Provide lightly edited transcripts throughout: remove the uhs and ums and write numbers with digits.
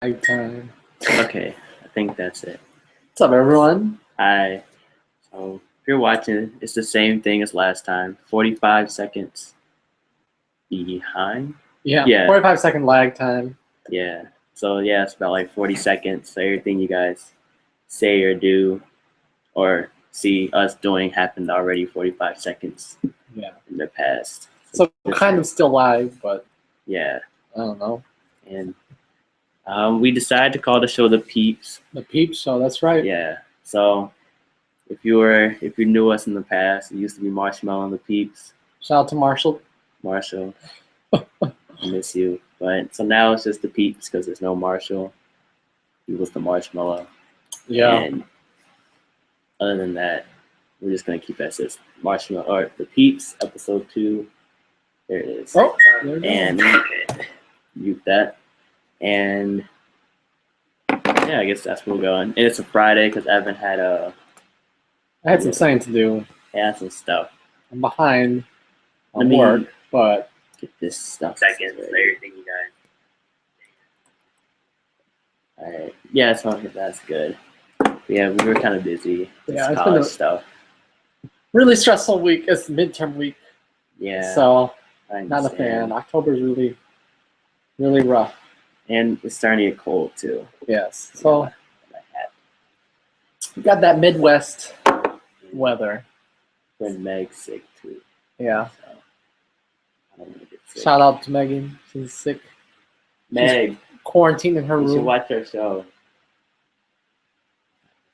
Time. Okay, I think that's it. What's up, everyone? Hi. So if you're watching, it's the same thing as last time. 45 seconds behind. Yeah, 45-second lag time. Yeah. So yeah, it's about like 40 seconds. So everything you guys say or do or see us doing happened already 45 seconds in the past. So kind of still live, but yeah. I don't know. And we decided to call the show the Peeps. The Peeps show, that's right. Yeah. So if you knew us in the past, it used to be Marshmallow and the Peeps. Shout out to Marshall. I miss you. But so now it's just the Peeps because there's no Marshall. He was the Marshmallow. Yeah. And other than that, we're just gonna keep that as Marshmallow or the Peeps episode 2. There it is. Oh, there it and mute that. And yeah, I guess that's where we're going. And it's a Friday because Evan had I had some saying to do. Had some stuff. I'm behind on work, but get this stuff. Seconds, everything you guys. All right. Yeah, so that's good. Yeah, we were kind of busy. Yeah, it's college been stuff. Really stressful week. It's midterm week. Yeah. So not a fan. October's really, really rough. And it's starting to get cold too. Yes. So we got that Midwest weather. And Meg's sick too. Yeah. So I don't want to get sick. Shout out to Megan. She's sick. Meg. She's quarantined in her room. You should watch our show.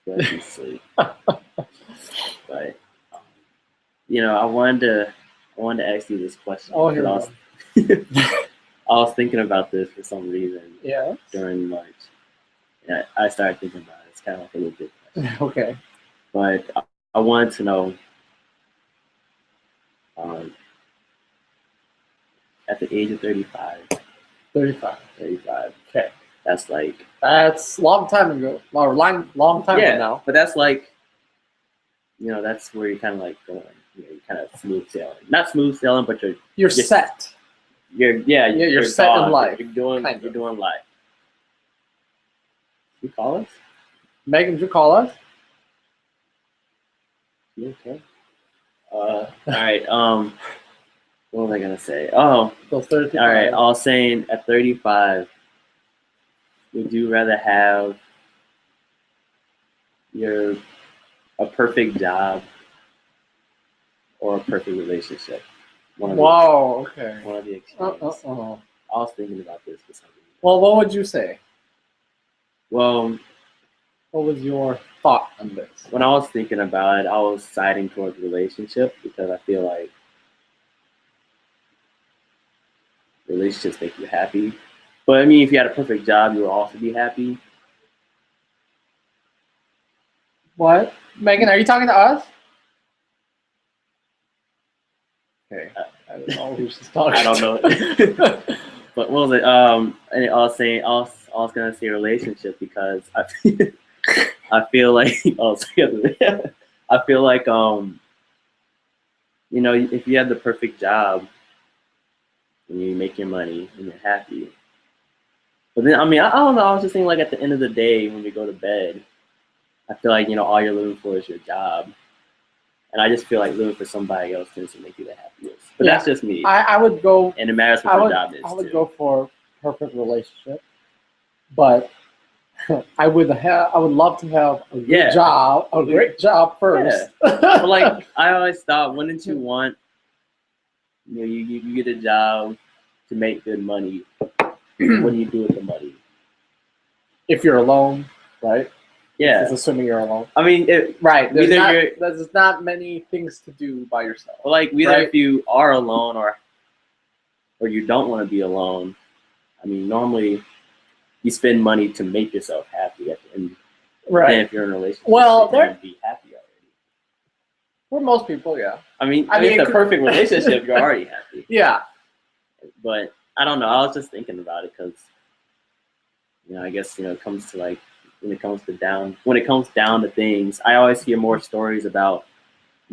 She's asleep. But you know, I wanted to ask you this question. Oh, here we go. I was thinking about this for some reason. Yeah. During lunch. Yeah, I started thinking about it. It's kind of like a little bit. Okay. But I wanted to know, at the age of 35. 35. Okay. That's like. That's a long time ago. Or long time ago now. But that's like, you know, that's where you're kind of like going. You know, you're kind of smooth sailing. Not smooth sailing, but you're set. You're set in life. You're doing life. You call us? Megan, did you call us? You okay? All right. What was I gonna say? Oh, all right. I was saying at 35, would you rather have a perfect job or a perfect relationship? Wow. Okay. One of the extremes. I was thinking about this for some reason. Well, what would you say? Well, what was your thought on this? When I was thinking about it, I was siding towards relationship because I feel like relationships make you happy. But I mean, if you had a perfect job, you would also be happy. What? Megan, are you talking to us? Okay. I don't know who she's talking to. I don't know. But what was it? And I was gonna say relationship because I feel like I feel like you know, if you have the perfect job and you make your money and you're happy. But then I mean I don't know, I was just thinking like at the end of the day when we go to bed, I feel like, you know, all you're living for is your job. And I just feel like living for somebody else tends to make you the happiest. But that's just me. I would go. And it matters what your job is. I would go for perfect relationship, but I would love to have a good job, a great job first. Yeah. But like I always thought, wouldn't you want, you know, you get a job to make good money. What do you do with the money? If you're alone, right? Yeah. It's assuming you're alone. I mean, there's not many things to do by yourself. Well, like either if you are alone or you don't want to be alone. I mean, normally you spend money to make yourself happy at the end. Right. And if you're in a relationship, well, you're gonna be happy already. For most people, yeah. I mean, it's a perfect relationship. You're already happy. Yeah. But I don't know. I was just thinking about it because, you know, I guess, you know, it comes to like. When it comes down to things, I always hear more stories about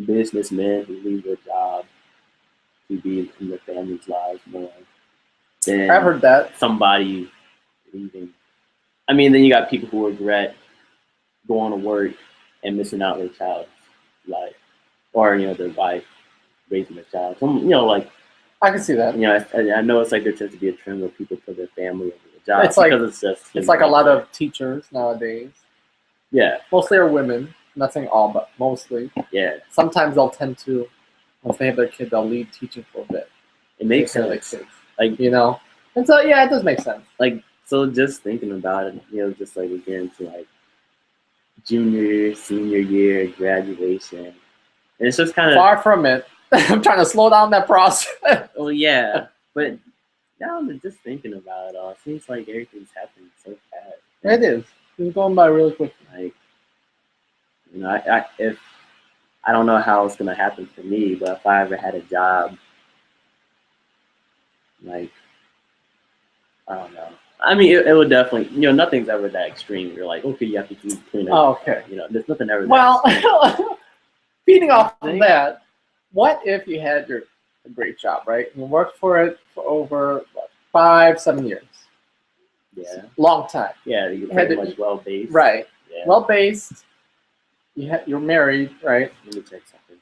businessmen who leave their job to be in their family's lives more than I've heard that somebody leaving I mean, then you got people who regret going to work and missing out their child's life, or their wife raising their child. So, like I can see that. I know it's like there tends to be a trend where people put their family over the job it's like a lot of teachers nowadays. Yeah, mostly are women. I'm not saying all, but mostly. Yeah. Sometimes they'll tend to, once they have their kid, they'll leave teaching for a bit. It makes sense. Like and so yeah, it does make sense. Like, so just thinking about it, just like again to like junior, senior year, graduation, and it's just kind of far from it. I'm trying to slow down that process. Oh yeah, but now I'm just thinking about it all. It seems like everything's happening so fast. It is. It's going by really quick. Like, if I don't know how it's gonna happen for me, but if I ever had a job, like, I don't know. I mean, it would definitely, nothing's ever that extreme. You're like, okay, you have to keep cleaning. Oh, okay. There's nothing ever. Well, feeding off of that, what if you had your great job, right? You worked for it for over 5-7 years. Yeah. Long time. Yeah, you're pretty much well-based. Right. Yeah. Well-based. You're married, right? Let me check something.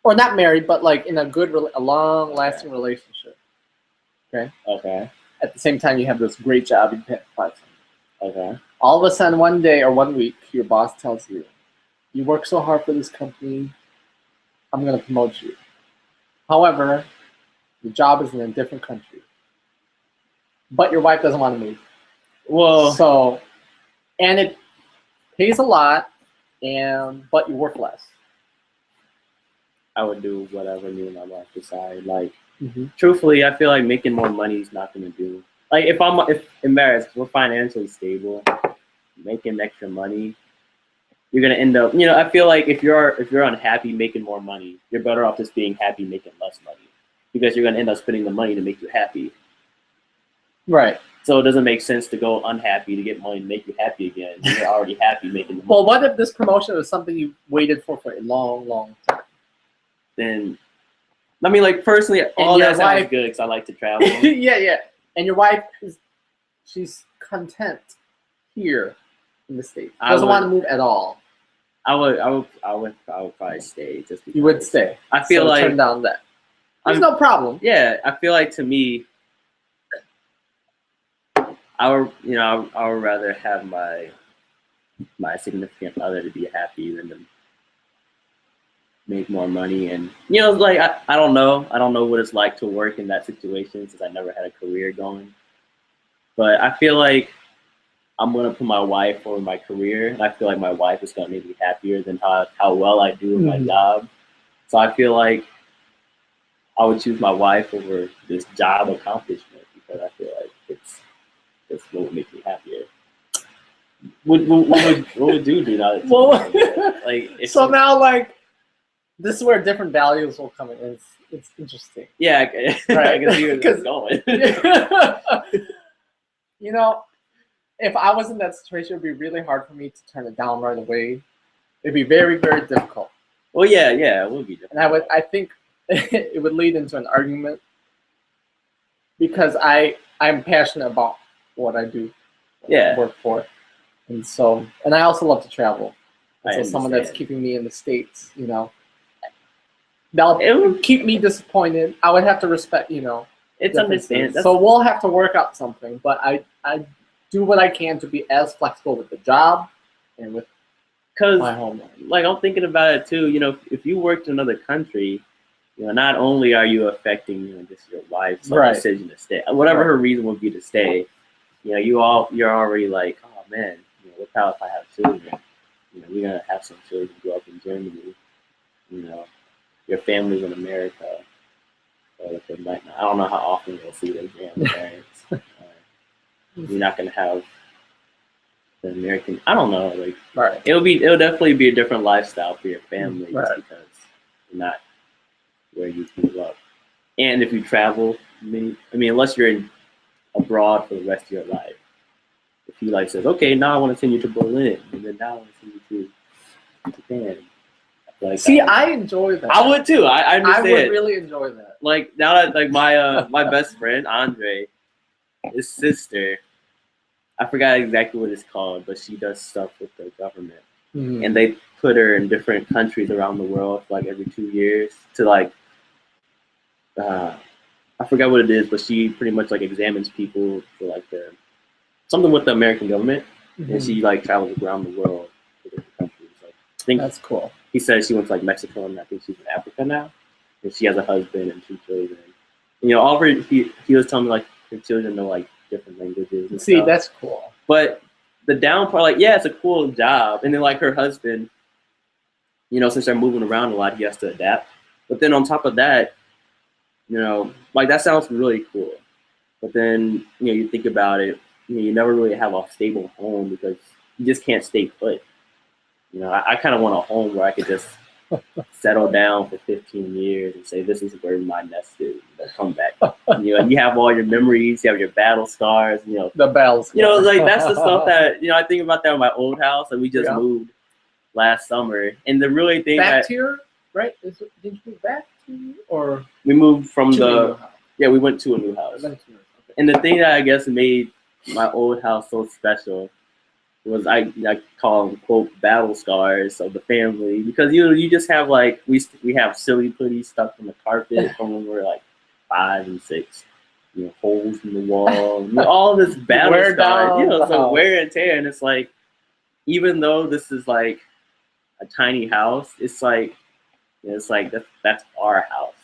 Or not married, but like in a long-lasting relationship. Okay? Okay. At the same time, you have this great job you can't find something. Okay. All of a sudden, one day or 1 week, your boss tells you, you work so hard for this company, I'm going to promote you. However, the job is in a different country. But your wife doesn't want to move. Well, and it pays a lot, but you work less. I would do whatever me and my wife decide. Like, truthfully, I feel like making more money is not going to do. Like, if in marriage, we're financially stable, making extra money, you're gonna end up. I feel like if you're unhappy making more money, you're better off just being happy making less money, because you're gonna end up spending the money to make you happy. Right. So it doesn't make sense to go unhappy to get money to make you happy again. You're already happy making the money. Well, what if this promotion was something you waited for a long, long time? Then, I mean, like, personally, all that sounds good because I like to travel. Yeah. And your wife she's content here in the States. Doesn't want to move at all. I would probably stay just because. You would stay. I feel like turn down that. There's no problem. Yeah, I feel like to me, I would rather have my significant other to be happy than to make more money. And like I don't know what it's like to work in that situation since I never had a career going. But I feel like I'm gonna put my wife over my career, and I feel like my wife is gonna make me happier than how well I do in my job. So I feel like I would choose my wife over this job accomplishment because I feel like it's what would make me happier. What would you do now? Well, like so now, like, this is where different values will come in. It's interesting. Yeah, right. I can see where this is going. If I was in that situation, it would be really hard for me to turn it down right away. It'd be very, very difficult. Well, yeah, it would be difficult. And I think it would lead into an argument because I'm passionate about what I do. Work for. And I also love to travel. And so someone that's keeping me in the States, it would keep me disappointed. I would have to respect, It's understandable. So we'll have to work out something, but I do what I can to be as flexible with the job and with my home life. Like, I'm thinking about it too. If you worked in another country, not only are you affecting just your wife's decision to stay, whatever her reason would be to stay. You're already like, oh man, what about if I have children? We're gonna have some children grow up in Germany. Your family's in America. So they might not, I don't know how often you'll see their grandparents. You're not gonna have the American. I don't know. Like, it'll definitely be a different lifestyle for your family just because you're not where you grew up. And if you travel, unless you're abroad for the rest of your life. If he says, okay, now I want to send you to Berlin, and then now I want to send you to Japan. I enjoy that. I would too. I understand. I would really enjoy that. Like, now that my my best friend Andre, his sister, I forgot exactly what it's called, but she does stuff with the government, Mm-hmm. and they put her in different countries around the world like every 2 years to like. I forgot what it is, but she pretty much like examines people for like the something with the American government, and she like travels around the world to different countries. Like, I think That's cool. He said she went to like Mexico, and I think she's in Africa now, and she has a husband and 2 children. You know, all of her, he was telling me like her children know like different languages. And See, stuff. that's cool. But the down part, like, yeah, it's a cool job, and then like her husband, you know, since they're moving around a lot, he has to adapt. But then on top of that, you know, like that sounds really cool. But then, you know, you think about it, you never really have a stable home because you just can't stay put. You know, I kind of want a home where I could just settle down for 15 years and say, this is where my nest is, and come back. You know, you have all your memories, you have your battle scars, you know. The bells. You know, like that's the stuff that, you know, I think about that with my old house, and we just moved last summer. And the really thing back to your, right? Did you move back to, or? We moved from we went to a new house. Okay. And the thing that I guess made my old house so special was I call them quote battle scars of the family, because you just have like we have silly putty stuck on the carpet from when we were like 5 and 6, you know, holes in the wall, you know, all this battle scars, you know, so wear and tear, and it's like even though this is like a tiny house, it's like, you know, it's like that's our house,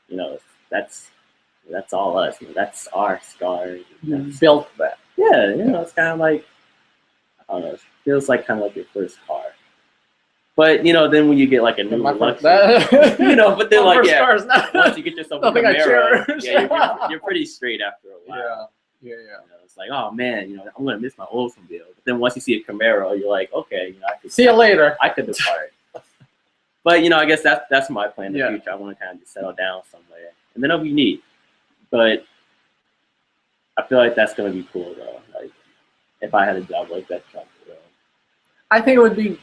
you know, that's all us, you know, that's our scars. You built that. Yeah, you know, it's kind of like, I don't know, it feels like kind of like your first car. But, you know, then when you get like a new luxury, you know, but then like, once you get yourself a Camaro, you're pretty straight after a while. Yeah. You know, it's like, oh man, you know, I'm going to miss my Oldsmobile. But then once you see a Camaro, you're like, okay, you know, I could see you later. I could depart. But, you know, I guess that's my plan in the future. I want to kind of just settle down somewhere. And then it'll be neat. But I feel like that's going to be cool, though. Like, if I had a job like that, I think it would be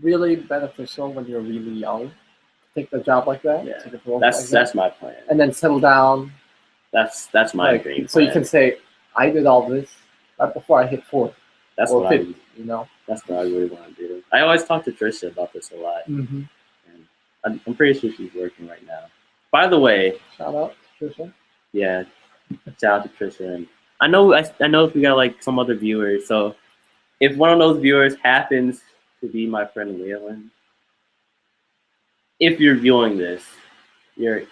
really beneficial when you're really young to take a job like that. Yeah, that's my plan. And then settle down. That's my dream. So you can say, I did all this right before I hit 40. That's what 50, you know. That's what I really want to do. I always talk to Trisha about this a lot, and I'm pretty sure she's working right now. By the way, shout out to Trisha. Yeah, shout out to Trisha. And I know if we got like some other viewers, so if one of those viewers happens to be my friend Waylon, if you're viewing this, you're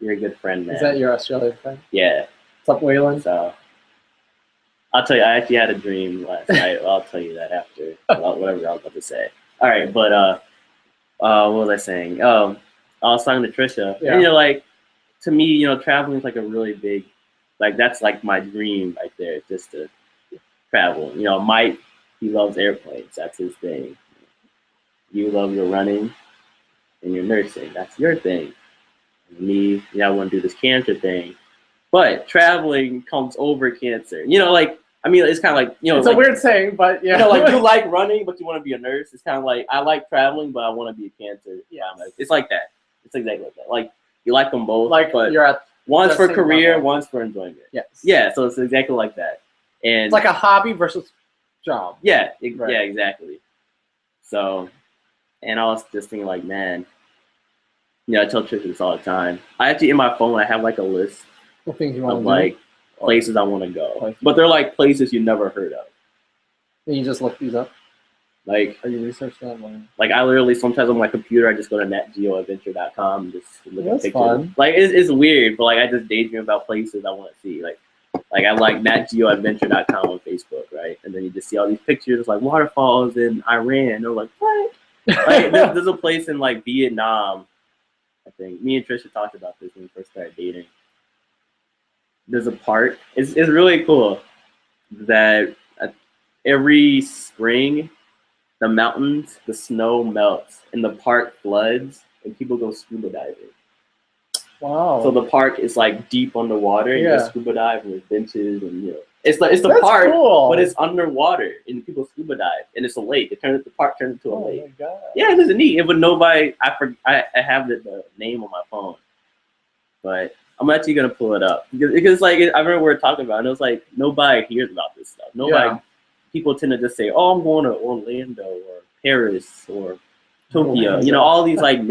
a good friend, man. Is that your Australian friend? Yeah. What's up, Waylon? So I'll tell you, I actually had a dream last night. I'll tell you that after whatever I was about to say. All right, but what was I saying? I was talking to Trisha, and you know, like, to me, you know, traveling is like a really big, like, that's like my dream right there, just to travel. You know, Mike, he loves airplanes. That's his thing. You love your running and your nursing. That's your thing. And me, you know, I want to do this cancer thing. But traveling comes over cancer. You know, like, I mean, it's kind of like, you know. It's like, a weird saying, but yeah. You know, like, you like running, but you want to be a nurse. It's kind of like, I like traveling, but I want to be a cancer. Yeah. It's like that. It's exactly like that. Like, you like them both, like, but you're at one's for career, one's for enjoyment. Yes. Yeah, so it's exactly like that. And it's like a hobby versus job. Yeah, yeah, exactly. So, and I was just thinking, like, man, you know, I tell Trisha this all the time. I actually, in my phone, I have like a list of things you want to do, like places I want to go, but they're like places you never heard of. And you just look these up. Like, are you researching that? Like, I literally sometimes on my computer I just go to netgeoadventure.com and just look at pictures. Fun. Like, it's weird, but like I just daydream about places I want to see. Like I like netgeoadventure.com on Facebook, right? And then you just see all these pictures like waterfalls in Iran. And they're like, what? Like, there's a place in like Vietnam. I think me and Trisha talked about this when we first started dating. There's a park. It's really cool that every spring, the mountains, the snow melts, and the park floods, and people go scuba diving. Wow! So the park is like deep underwater, and you go scuba dive, and there's benches, and you know, it's the park, cool. But it's underwater, and people scuba dive, and it's a lake. The park turns into a lake. Oh my god! Yeah, it is neat. But nobody, I have the name on my phone, but I'm actually gonna pull it up because like I remember we were talking about it, and it was like nobody hears about this stuff. Nobody people tend to just say, "Oh, I'm going to Orlando or Paris or Tokyo." Orlando. You know, all these like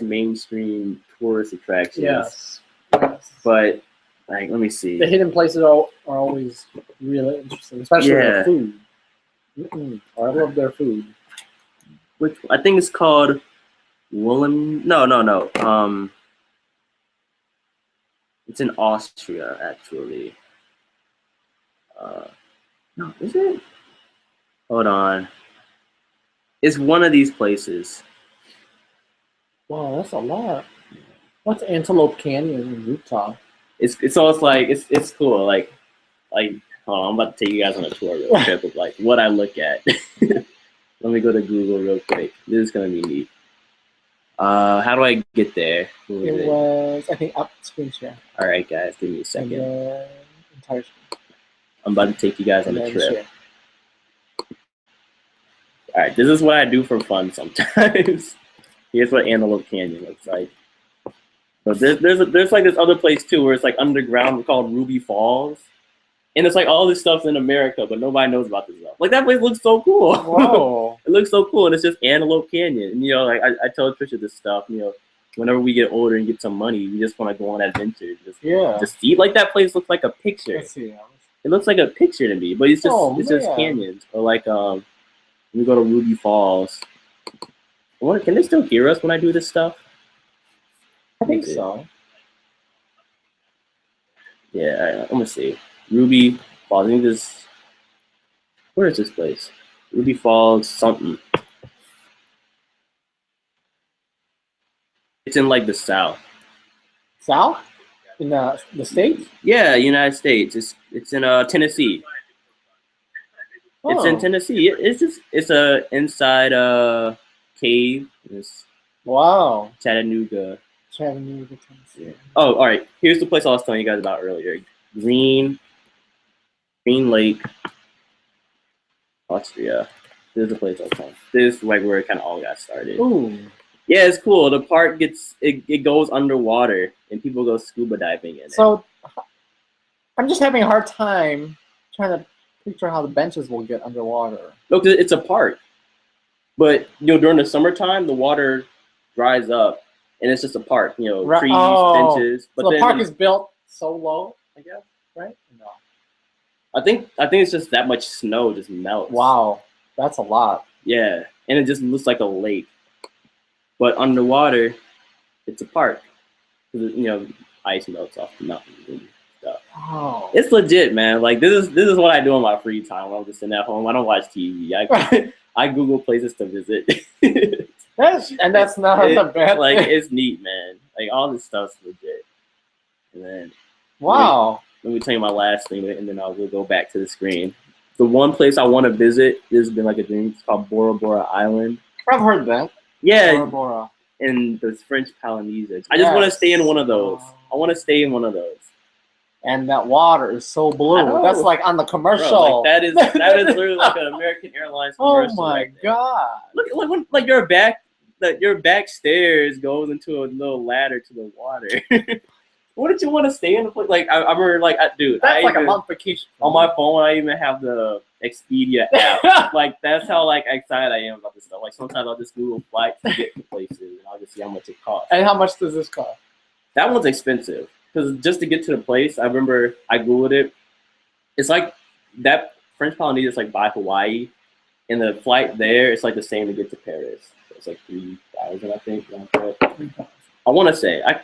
mainstream tourist attractions. Yes. But like, let me see. The hidden places are always really interesting, especially their food. I love their food. Which I think it's called Woolen. No. It's in Austria, actually. No, is it? Hold on. It's one of these places. Wow, that's a lot. What's Antelope Canyon in Utah? It's cool. Like hold on, I'm about to take you guys on a tour real trip of like what I look at. Let me go to Google real quick. This is gonna be neat. How do I get there? It was, I think, up screen share. All right, guys, give me a second. Entire screen. I'm about to take you guys on a trip. Share. All right, this is what I do for fun sometimes. Here's what Antelope Canyon looks like. So there's like this other place too where it's like underground called Ruby Falls, and it's like all this stuff's in America, but nobody knows about this stuff. Like that place looks so cool. Whoa. It looks so cool, and it's just Antelope Canyon. And you know, like I tell Trisha this stuff. You know, whenever we get older and get some money, we just want to go on adventures. Just see. Like that place looks like a picture. Let's see. It looks like a picture to me, but it's just canyons. Or like we go to Ruby Falls. Can they still hear us when I do this stuff? I think so. Yeah, I'm gonna see. Ruby Falls. I think this. Where is this place? Ruby Falls something. It's in like the South. South? In the States? Yeah, United States. It's in Tennessee. Oh. It's in Tennessee. It's a inside cave. Wow. Chattanooga, Tennessee. Oh, all right. Here's the place I was telling you guys about earlier. Green Lake, Austria. This is the place I was telling. This is like where it kind of all got started. Ooh. Yeah, it's cool. The park it goes underwater and people go scuba diving in it. So I'm just having a hard time trying to picture how the benches will get underwater. Look, it's a park. But you know, during the summertime the water dries up and it's just a park, you know, trees, benches. But so the park is built so low, I guess, right? No. I think it's just that much snow just melts. Wow. That's a lot. Yeah. And it just looks like a lake. But underwater, it's a park. You know, ice melts off the mountains and stuff. Oh. It's legit, man. Like this is what I do in my free time when I'm just sitting at home. I don't watch TV. I Google places to visit. That's not a bad like thing. It's neat, man. Like all this stuff's legit. And then wow. Let me tell you my last thing, and then we'll go back to the screen. The one place I want to visit, this has been like a dream. It's called Bora Bora Island. I've heard that. Yeah. Bora Bora. In the French Polynesia. I just want to stay in one of those. I want to stay in one of those. And that water is so blue. That's like on the commercial. Bro, like that is literally like an American Airlines commercial. Oh my god! Look, like your back stairs goes into a little ladder to the water. Wouldn't you want to stay in the place? Like I remember, like dude, that's like a month vacation on my phone. I even have the Expedia app. Like that's how like excited I am about this stuff. Like sometimes I'll just Google flights to get to places, and I'll just see how much it costs. And how much does this cost? That one's expensive because just to get to the place, I remember I Googled it. It's like that French Polynesia is like by Hawaii, and the flight there it's like the same to get to Paris. So it's like 3,000, I think. I want to say I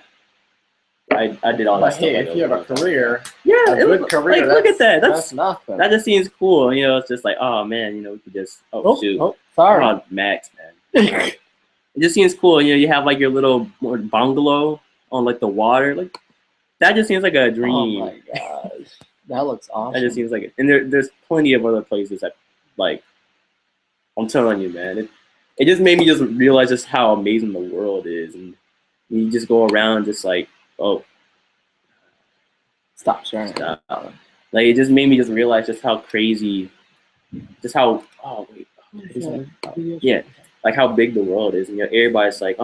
did all that stuff. Hey, if you have a career, a good career, like, look at that. That's nothing. That just seems cool. You know, it's just like, oh man, you know, we could just shoot. Oh, sorry. Oh, Max, man. It just seems cool. You know, you have like your little bungalow on like the water. Like that just seems like a dream. Oh my gosh, that looks awesome. That just seems like it. And there's plenty of other places that, like, I'm telling you, man, it just made me just realize just how amazing the world is, and you just go around just like, oh, stop sharing. Stop. Like it just made me just realize just how crazy, just how yeah, like how big the world is, and you know, everybody's like,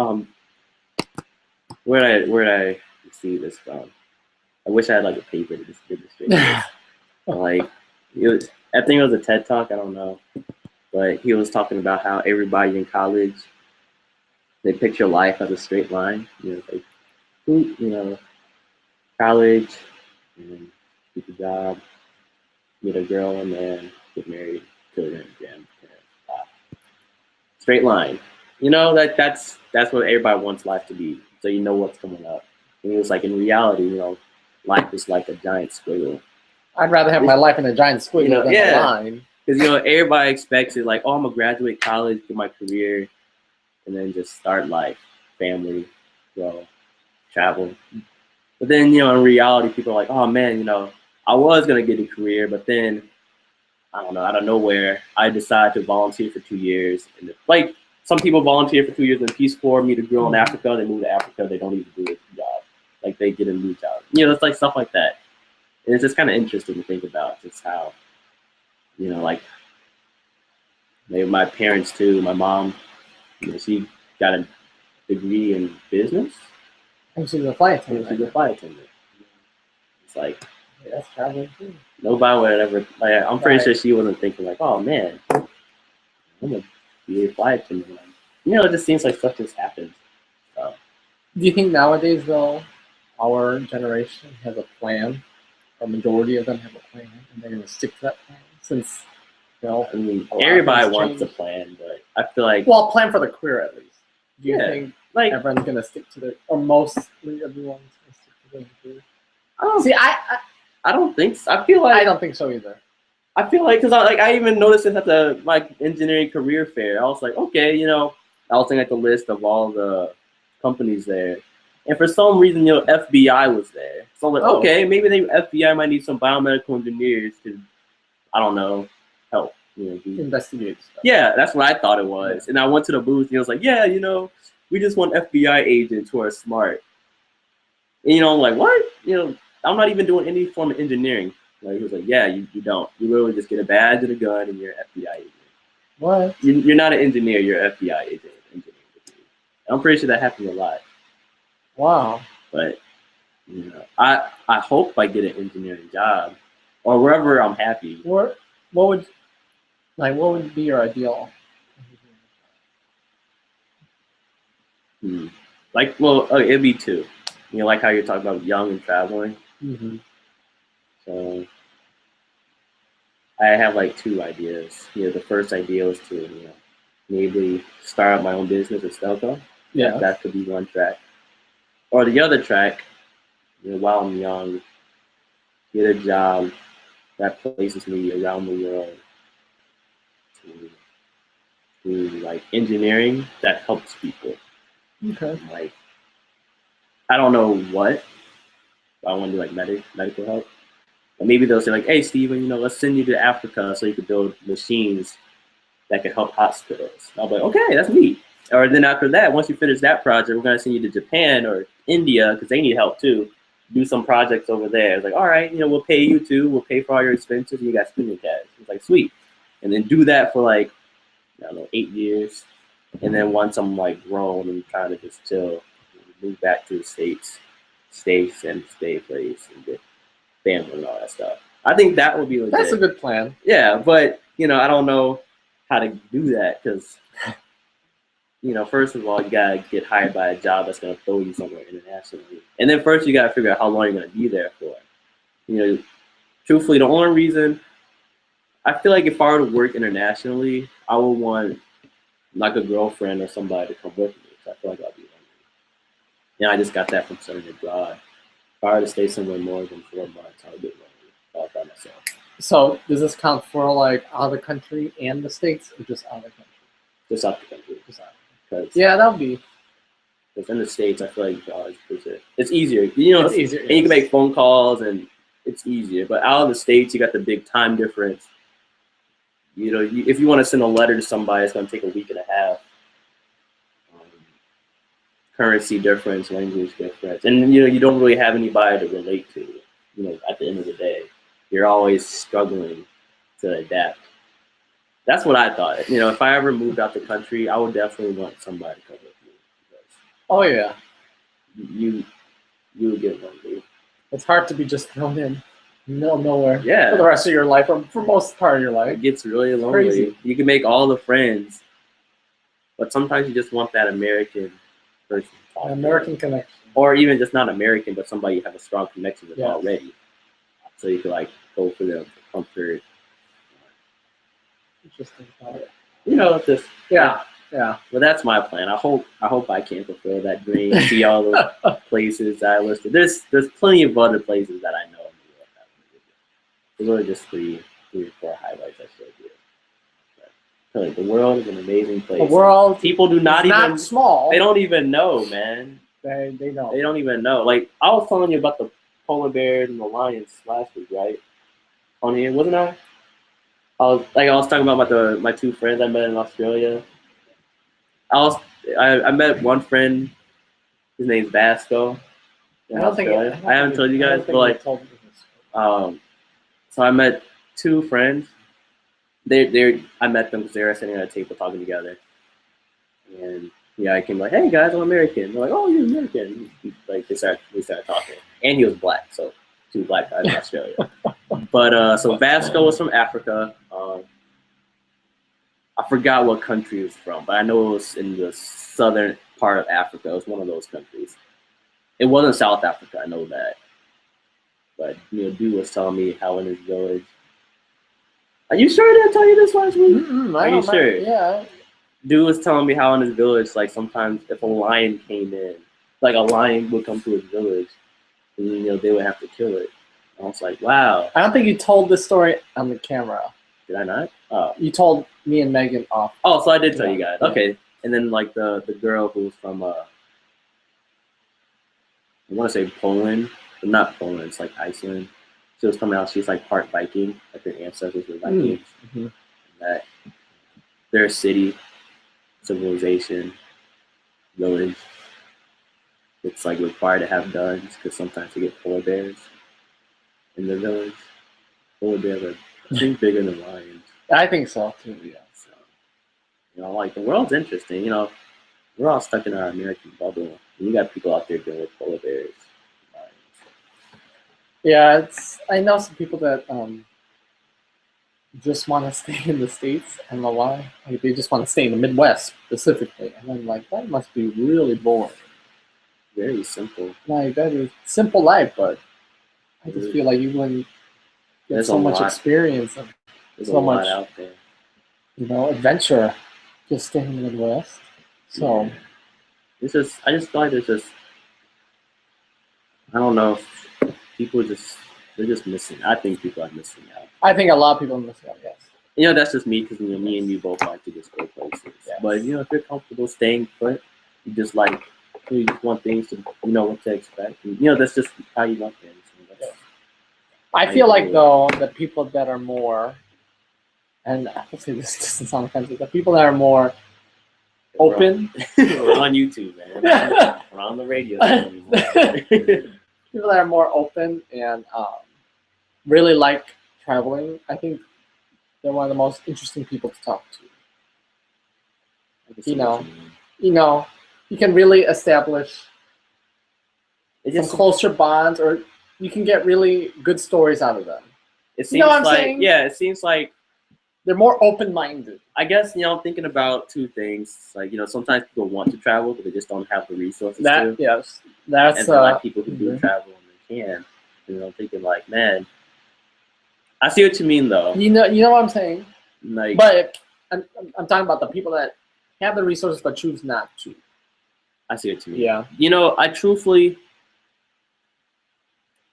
where did I see this from? I wish I had like a paper to just get this straight. Like I think it was a TED Talk. I don't know, but he was talking about how everybody in college, they picture life as a straight line. Like, college, and then get a job, meet a girl, and then get married, children, grandparents. Straight line. That's what everybody wants life to be. So you know what's coming up. And it was like in reality, life is like a giant squiggle. I'd rather have my life in a giant squiggle than a line. Because everybody expects it, like, oh, I'm gonna graduate college, get my career, and then just start life, family, travel. But then in reality, people are like, oh man, I was gonna get a career, but then I don't know, out of nowhere, I decided to volunteer for 2 years. And like some people volunteer for 2 years in the Peace Corps, meet a girl in Africa, they move to Africa, they don't even do a job. Like they get a new job. It's like stuff like that. And it's just kind of interesting to think about just how, like maybe my parents too, my mom, she got a degree in business. And she's a flight attendant. She's a flight attendant. It's like, yeah, that's traveling too. Nobody would ever, like, I'm pretty sure she wasn't thinking like, oh man, I'm gonna be a flight attendant. It just seems like stuff just happens. So. Do you think nowadays though, our generation has a plan, or majority of them have a plan, and they're gonna stick to that plan? Since everybody wants a plan, but I feel like plan for the career at least. Do you think like everyone's gonna stick to or mostly everyone's gonna stick to their career? See, I don't think so. I feel like I don't think so either. I feel like because I even noticed it at the engineering career fair. I was like, okay, I was looking at the list of all the companies there, and for some reason, FBI was there. So I'm like, okay, maybe the FBI might need some biomedical engineers to, I don't know, help. Investigate stuff. Yeah, that's what I thought it was. Yeah. And I went to the booth and it was like, yeah, we just want FBI agents who are smart. And I'm like, what? I'm not even doing any form of engineering. Like he was like, yeah, you don't. You literally just get a badge and a gun and you're an FBI agent. What? You're not an engineer. You're an FBI agent. I'm pretty sure that happens a lot. Wow. But I hope I get an engineering job or wherever I'm happy. What would be your ideal? It'd be two. Like how you're talking about young and traveling. Mm-hmm. So I have two ideas. The first idea was to maybe start up my own business at Stelco. Yeah, that could be one track. Or the other track, while I'm young, get a job that places me around the world to engineering that helps people. Okay. I don't know what. I want to do medical help. And maybe they'll say hey Steven, let's send you to Africa so you can build machines that can help hospitals. I'll be like, okay, that's neat. Or then after that, once you finish that project, we're gonna send you to Japan or India because they need help too. Do some projects over there. It's all right, we'll pay you too. We'll pay for all your expenses. And you got spending cash. It's sweet. And then do that for I don't know, 8 years. And then once I'm grown and trying to just chill, move back to the States, stay place and get family and all that stuff. I think that would be legit. That's a good plan. Yeah, but I don't know how to do that because first of all, you gotta get hired by a job that's gonna throw you somewhere internationally, and then first you gotta figure out how long you're gonna be there for. Truthfully, the only reason I feel like if I were to work internationally, I would want a girlfriend or somebody to come with me. So I feel like I'll be lonely. I just got that from studying abroad. If I were to stay somewhere more than 4 months, I would get lonely all by myself. So does this count for out of the country and the States, or just out of the country? Just out the country. Yeah, that would be. Because in the States, I feel like you can always push it. It's easier. It's easier. And you can make phone calls, and it's easier. But out of the States, you got the big time difference. If you want to send a letter to somebody, it's going to take a week and a half. Currency difference, language difference, and you don't really have anybody to relate to. At the end of the day, you're always struggling to adapt. That's what I thought. If I ever moved out the country, I would definitely want somebody to come with me. Oh yeah, you would get lonely. It's hard to be just thrown in. No, nowhere. Yeah. For the rest of your life, or for most part of your life. It gets really lonely. Crazy. You can make all the friends, but sometimes you just want that American person. An American connection. Or even just not American, but somebody you have a strong connection with already. So you can like go for them for comfort. Interesting. Just yeah. Well, that's my plan. I hope I can fulfill that dream. See all those places I listed. There's plenty of other places that I know in the world that I want to visit. Those are just three or four highlights I showed you. But the world is an amazing place. The world. People do not even not small. They don't even know, man. They know. They don't even know. Like I was telling you about the polar bears and the lions last week, right? On here, wasn't I? I was talking about my two friends I met in Australia. I met one friend. His name's Vasco. I haven't told you guys, but so I met two friends. I met them because they were sitting at a table talking together, and I came like, "Hey guys, I'm American." They're like, "Oh, you're American." Like we started talking, and he was black, so two black guys in Australia. But so Vasco was from Africa. I forgot what country he was from, but I know it was in the southern part of Africa. It was one of those countries. It wasn't South Africa, I know that. But dude was telling me how in his village. Are you sure I didn't tell you this last week? Are you sure? Yeah. Dude was telling me how in his village, like sometimes if a lion came in, like a lion would come to his village, and they would have to kill it. I was like, wow. I don't think you told this story on the camera. Did I not? Oh. You told me and Megan off. Oh, so I did tell you guys. Okay. And then like the girl who was from I want to say Poland, but not Poland, it's like Iceland. She was coming out, she's like part Viking, like her ancestors were Vikings. Mm-hmm. That their city, civilization, village, it's like required to have guns because sometimes you get polar bears in the village. Polar bears are I think bigger than lions. I think so too. Yeah. So, like the world's interesting. We're all stuck in our American bubble. And you got people out there dealing with polar bears. Lions. Yeah, I know some people that just want to stay in the States. I don't know why. Like they just want to stay in the Midwest specifically, and I'm like, that must be really boring. Very simple. Like that is simple life, but I just feel like you wouldn't get so much experience and so much out there. Adventure just staying in the Midwest. So I just feel like there's just I don't know if people they're just missing. I think people are missing out. I think a lot of people are missing out. Yes. That's just me because me and you both like to just go places. Yes. But if you're comfortable staying put, you just want things to know what to expect. And, that's just how you want things. I feel like though the people that are more, and I would say this doesn't sound offensive, the people that are more open. We're on YouTube, man. We're on the radio. People that are more open and really like traveling, I think they're one of the most interesting people to talk to. You can really establish some closer bonds, or you can get really good stories out of them. It seems it seems like they're more open-minded. I guess I'm thinking about two things. Like sometimes people want to travel, but they just don't have the resources to. Yes, that's and like people who do travel and they can. I'm thinking like, man, I see what you mean though. You know what I'm saying. Like, but I'm talking about the people that have the resources but choose not to. I see what you mean. Yeah. I truthfully.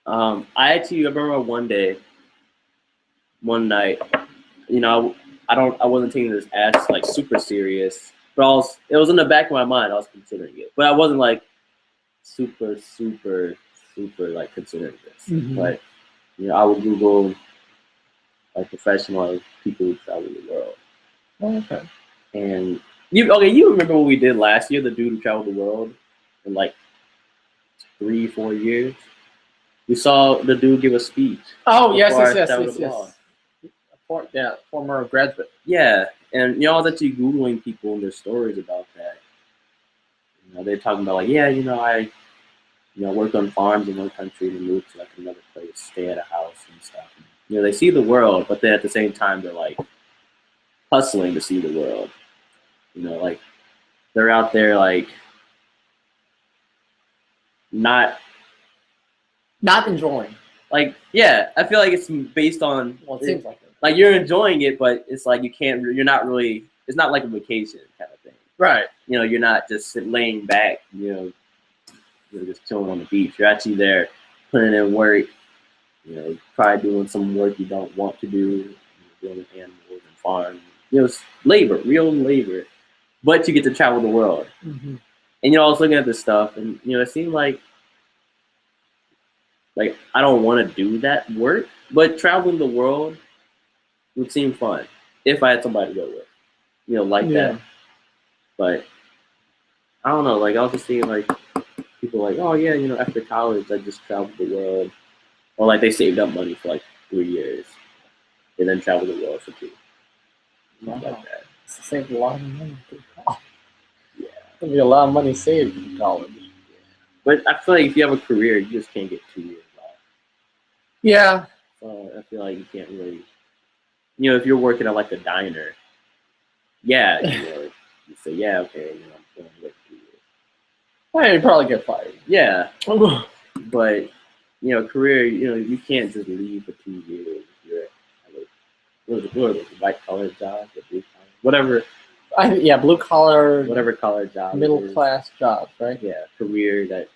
I remember one night, I wasn't taking this as like super serious, but it was in the back of my mind. I was considering it, but I wasn't like super like considering this. Mm-hmm. But I would Google like professional people who travel the world. Oh, okay. And you remember what we did last year? The dude who traveled the world in like 3-4 years. We saw the dude give a speech. Oh, yes. Former graduate. Yeah, and I was actually Googling people and their stories about that. They're talking about like, work on farms in one country and move to like another place, stay at a house and stuff. They see the world, but then at the same time they're like hustling to see the world. Like they're out there like not enjoying. Like, yeah, I feel like it's based on. Well, it seems like it. Like you're enjoying it, but it's like you're not really. It's not like a vacation kind of thing. Right. You're not just laying back. You're just chilling on the beach. You're actually there, putting in work. Probably doing some work you don't want to do, dealing with animals and farms. It's labor, real labor, but you get to travel the world. Mm-hmm. And I was looking at this stuff, and it seemed like I don't want to do that work, but traveling the world would seem fun if I had somebody to go with, like that. But I don't know. Like I was just seeing like people like, oh yeah, after college I just traveled the world, or like they saved up money for like 3 years and then traveled the world for 2. Wow. Like that. Saved a lot of money. Oh. Yeah, there'll be a lot of money saved in college. Yeah. But I feel like if you have a career, you just can't get 2 years off. Yeah. So I feel like you can't really, if you're working at like a diner, yeah, you say, yeah, okay, I'm going to work 2 years. Well, you'd probably get fired. Yeah. But, career, you can't just leave for 2 years if you're at what are those, white collar jobs, or blue collar, whatever. Blue collar, whatever collar job, middle class jobs, right? Yeah, career that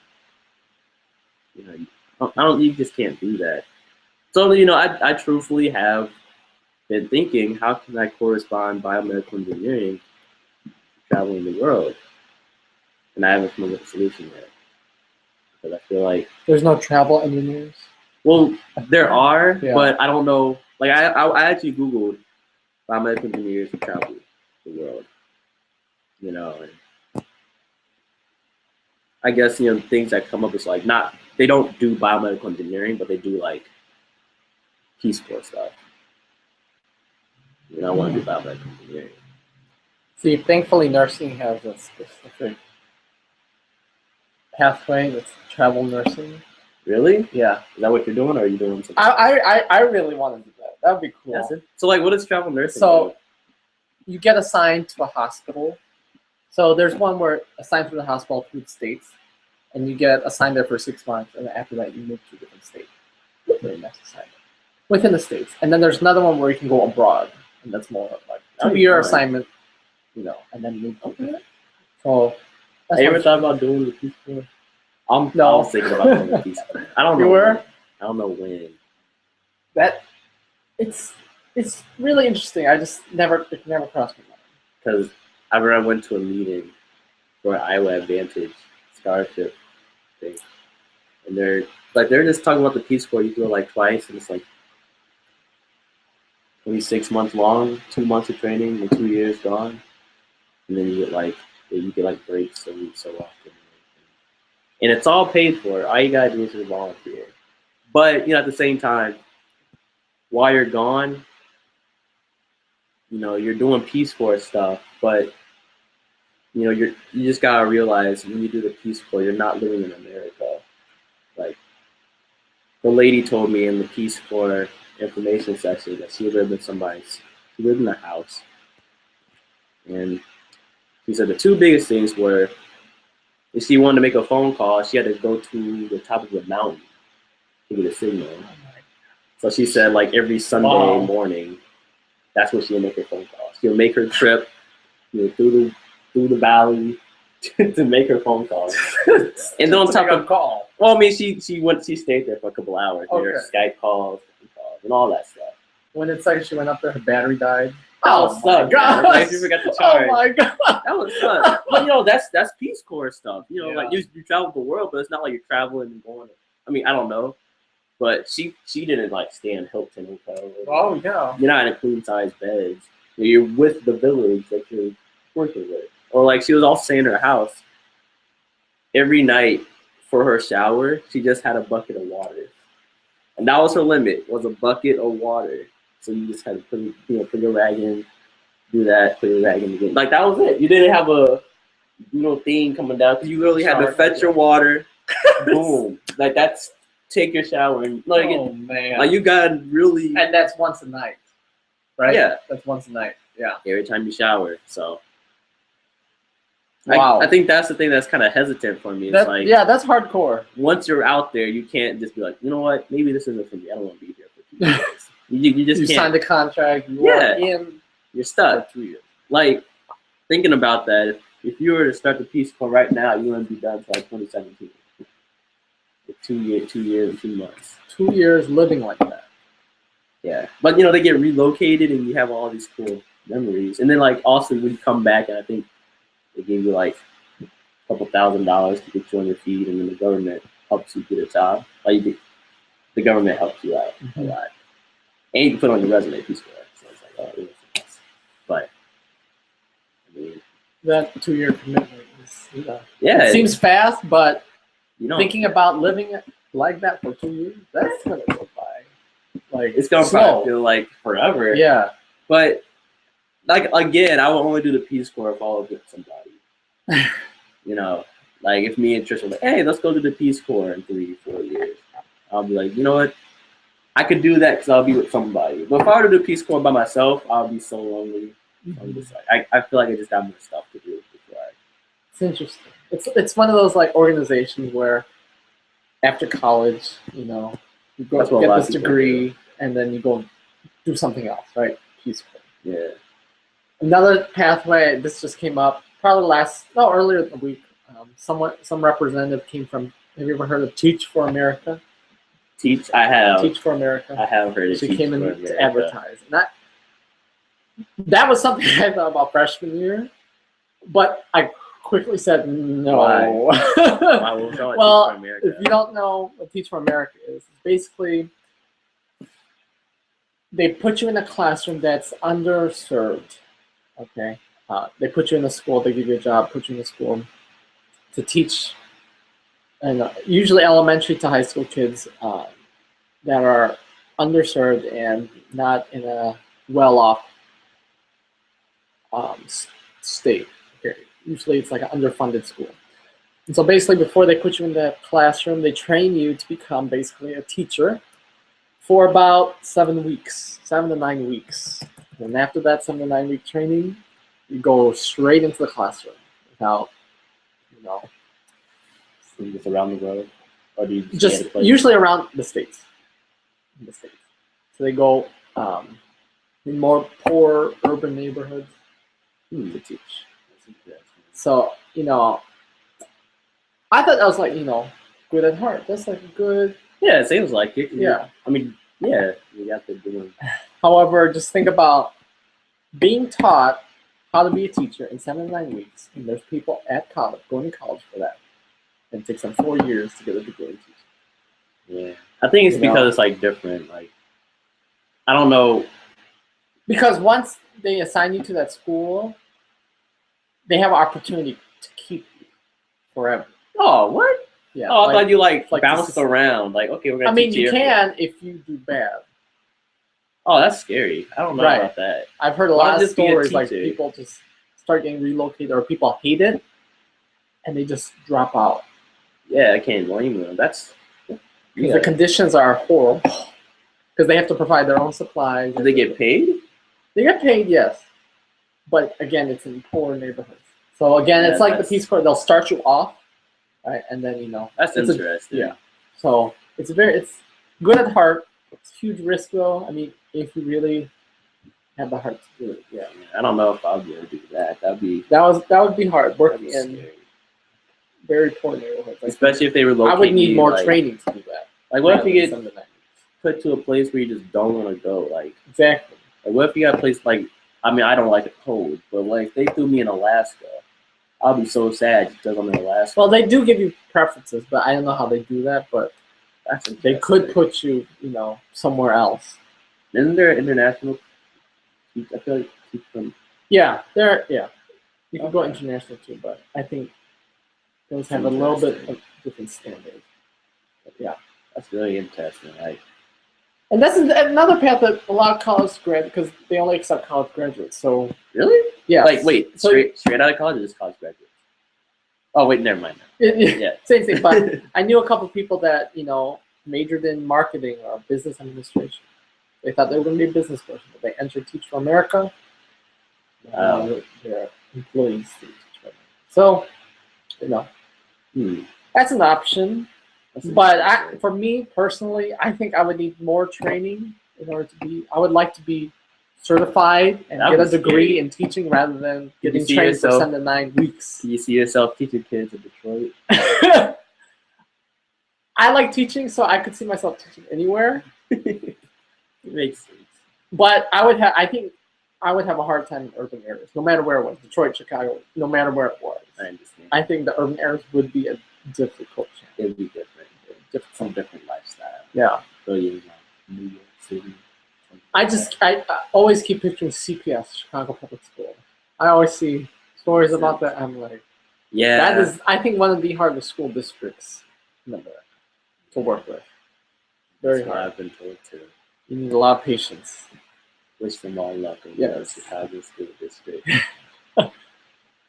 you just can't do that. So I truthfully have been thinking, how can I correspond biomedical engineering to traveling the world, and I haven't come up with a solution yet because I feel like there's no travel engineers. Well, there are, but I don't know. Like I actually Googled biomedical engineers who travel the world, and I guess things that come up is like they don't do biomedical engineering, but they do like Peace Corps stuff. I want to do biomedical engineering. See, thankfully, nursing has a specific pathway that's travel nursing. Really? Yeah. Is that what you're doing, or are you doing something? I really want to do that. That would be cool. Yes. So, like, what is travel nursing? So, you get assigned to a hospital. So, there's one where assigned to the hospital through the states, and you get assigned there for 6 months, and after that, you move to a different state for your next assignment within the states. And then there's another one where you can go abroad, and that's more like 2-year assignment, and then move. Okay. So, have you ever thought about doing the Peace Corps? I was thinking about doing the Peace Corps. I don't know. You were? I don't know when. It's really interesting. It never crossed my mind. Because I went to a meeting for an Iowa Advantage scholarship thing, and they're just talking about the Peace Corps. You do it like twice, and it's like 26 months long, 2 months of training, and 2 years gone, and then you get like breaks every so often, and it's all paid for. All you gotta do is just volunteer. But at the same time, while you're gone, you're doing Peace Corps stuff, but you just gotta realize when you do the Peace Corps, you're not living in America. Like the lady told me in the Peace Corps information section that she lived in a house, and she said the 2 biggest things were if she wanted to make a phone call, she had to go to the top of the mountain to get a signal. So she said like every Sunday morning, that's when she would make her phone call. She'll make her trip through the valley to make her phone calls. And then on top of call. Well, I mean, she stayed there for a couple hours. Okay. There were Skype calls and all that stuff. When it's like she went up there, her battery died. Oh my god! Like you forgot to charge. Oh my god! That was fun. But that's Peace Corps stuff. Like you travel the world, but it's not like you're traveling and going. I mean, I don't know, but she didn't like stay in Hilton Hotel. Oh yeah. You're not in a queen size beds. You're with the village that you're working with. Or like she was also saying in her house, every night for her shower, she just had a bucket of water, and that was her limit. Was a bucket of water. So you just had to put your rag in, do that, put your rag in again. Like that was it. You didn't have a thing coming down because you really had to fetch your water, Boom. Like that's take your shower and man. Like you got really. And that's once a night, right? Yeah. That's once a night. Yeah. Every time you shower, so. Wow. I think that's the thing that's kind of hesitant for me. It's that's hardcore. Once you're out there, you can't just be like, you know what, maybe this isn't for me. I don't want to be here for 2 years. you just can't. Signed a contract. You're stuck. For 2 years. Like thinking about that, if you were to start the Peace Corps right now, you wouldn't be done until like 2017. 2 years and 2 months. 2 years living like that. Yeah, but they get relocated and you have all these cool memories, and then like also when you come back, and I think they give you like a couple $1,000s to get you on your feet, and then the government helps you get a job. Like the government helps you out a lot, and you can put on your resume Peace Corps. So it's like, oh, it was but I mean, that 2 year commitment is, it seems fast, but thinking about living it like that for 2 years, that's gonna go by. Like it's gonna probably feel like forever. Yeah, but like again, I will only do the Peace Corps if I was with somebody. Like if me and Trish were like, hey, let's go to the Peace Corps in 3-4 years. I'll be like, you know what? I could do that because I'll be with somebody. But if I were to do Peace Corps by myself, I'll be so lonely. I'm just like, I feel like I just got more stuff to do before It's interesting. It's one of those like organizations where after college, you go get this degree and then you go do something else, right? Peace Corps. Yeah. Another pathway. This just came up probably earlier in the week. Some representative came from. Have you ever heard of Teach for America? I have. Teach for America. I have heard of She came in to advertise. And that was something I thought about freshman year, but I quickly said no. Why? Well, if you don't know what Teach for America is, it's basically they put you in a classroom that's underserved. Okay, they put you in a school. They give you a job. Put you in a school to teach, and usually elementary to high school kids that are underserved and not in a well-off state. Okay. Usually it's like an underfunded school. And so basically before they put you in the classroom, they train you to become basically a teacher for about 7 to 9 weeks. And after that 7 to 9 week training, you go straight into the classroom without, just around the world, or do you just usually around the states. So they go in more poor urban neighborhoods to teach. So I thought that was like good at heart. That's like good. Yeah, it seems like it. Yeah. I mean, yeah, you got to do it. However, just think about being taught how to be a teacher in 7 to 9 weeks, and there's people at college going to college for that, and it takes them 4 years to get a degree in teaching. Yeah, I think it's because it's like different. Like, I don't know. Because once they assign you to that school, they have an opportunity to keep you forever. Oh, what? Yeah. Oh, I thought you like bounced around. Like, okay, we're gonna. I mean, you can if you do bad. Oh, that's scary. I don't know about that. I've heard a lot of stories like people just start getting relocated or people hate it and they just drop out. Yeah, I can't blame them. The conditions are horrible because they have to provide their own supplies. Do they get paid? They get paid, yes. But again, it's in poor neighborhoods. So again, it's like the Peace Corps. They'll start you off, right, and then That's interesting. Yeah. So it's good at heart. It's huge risk though. I mean, if you really have the heart to do it, yeah. I don't know if I'll be able to do that. That would be hard working in very poor neighborhoods. Especially if they relocate. I would need more training to do that. Like, what if you get put to a place where you just don't want to go? Like, exactly. Like, what if you got a place like? I mean, I don't like the cold, but like if they threw me in Alaska, I'll be so sad because I'm in Alaska. Well, they do give you preferences, but I don't know how they do that. But they could put you, somewhere else. Isn't there international? I feel like from. Yeah, you can go international too, but I think those have a little bit of different standards. But yeah, that's really interesting. And that's another path that a lot of college graduates, because they only accept college graduates. So really, yeah, like wait, straight out of college or just college graduates? Oh wait, never mind. Yeah, same thing. But I knew a couple of people that majored in marketing or business administration. They thought they were going to be a business person, but they entered Teach for America. Their employees to Teach for America. So that's an option. But for me personally, I think I would need more training in order to be. I would like to be certified and get a degree in teaching rather than getting trained for 7 to 9 weeks. Do you see yourself teaching kids in Detroit? I like teaching, so I could see myself teaching anywhere. It makes sense. But I think I would have a hard time in urban areas, no matter where it was. Detroit, Chicago, no matter where it was. I understand. I think the urban areas would be a difficult challenge. It would be different. Some different lifestyle. Yeah. So New York City. I always keep picturing CPS, Chicago Public School. I always see stories about that. I'm like, that is, I think, one of the hardest school districts in America to work with. Very hard. I've been told too. You need a lot of patience. Wish them all luck in the Chicago School District.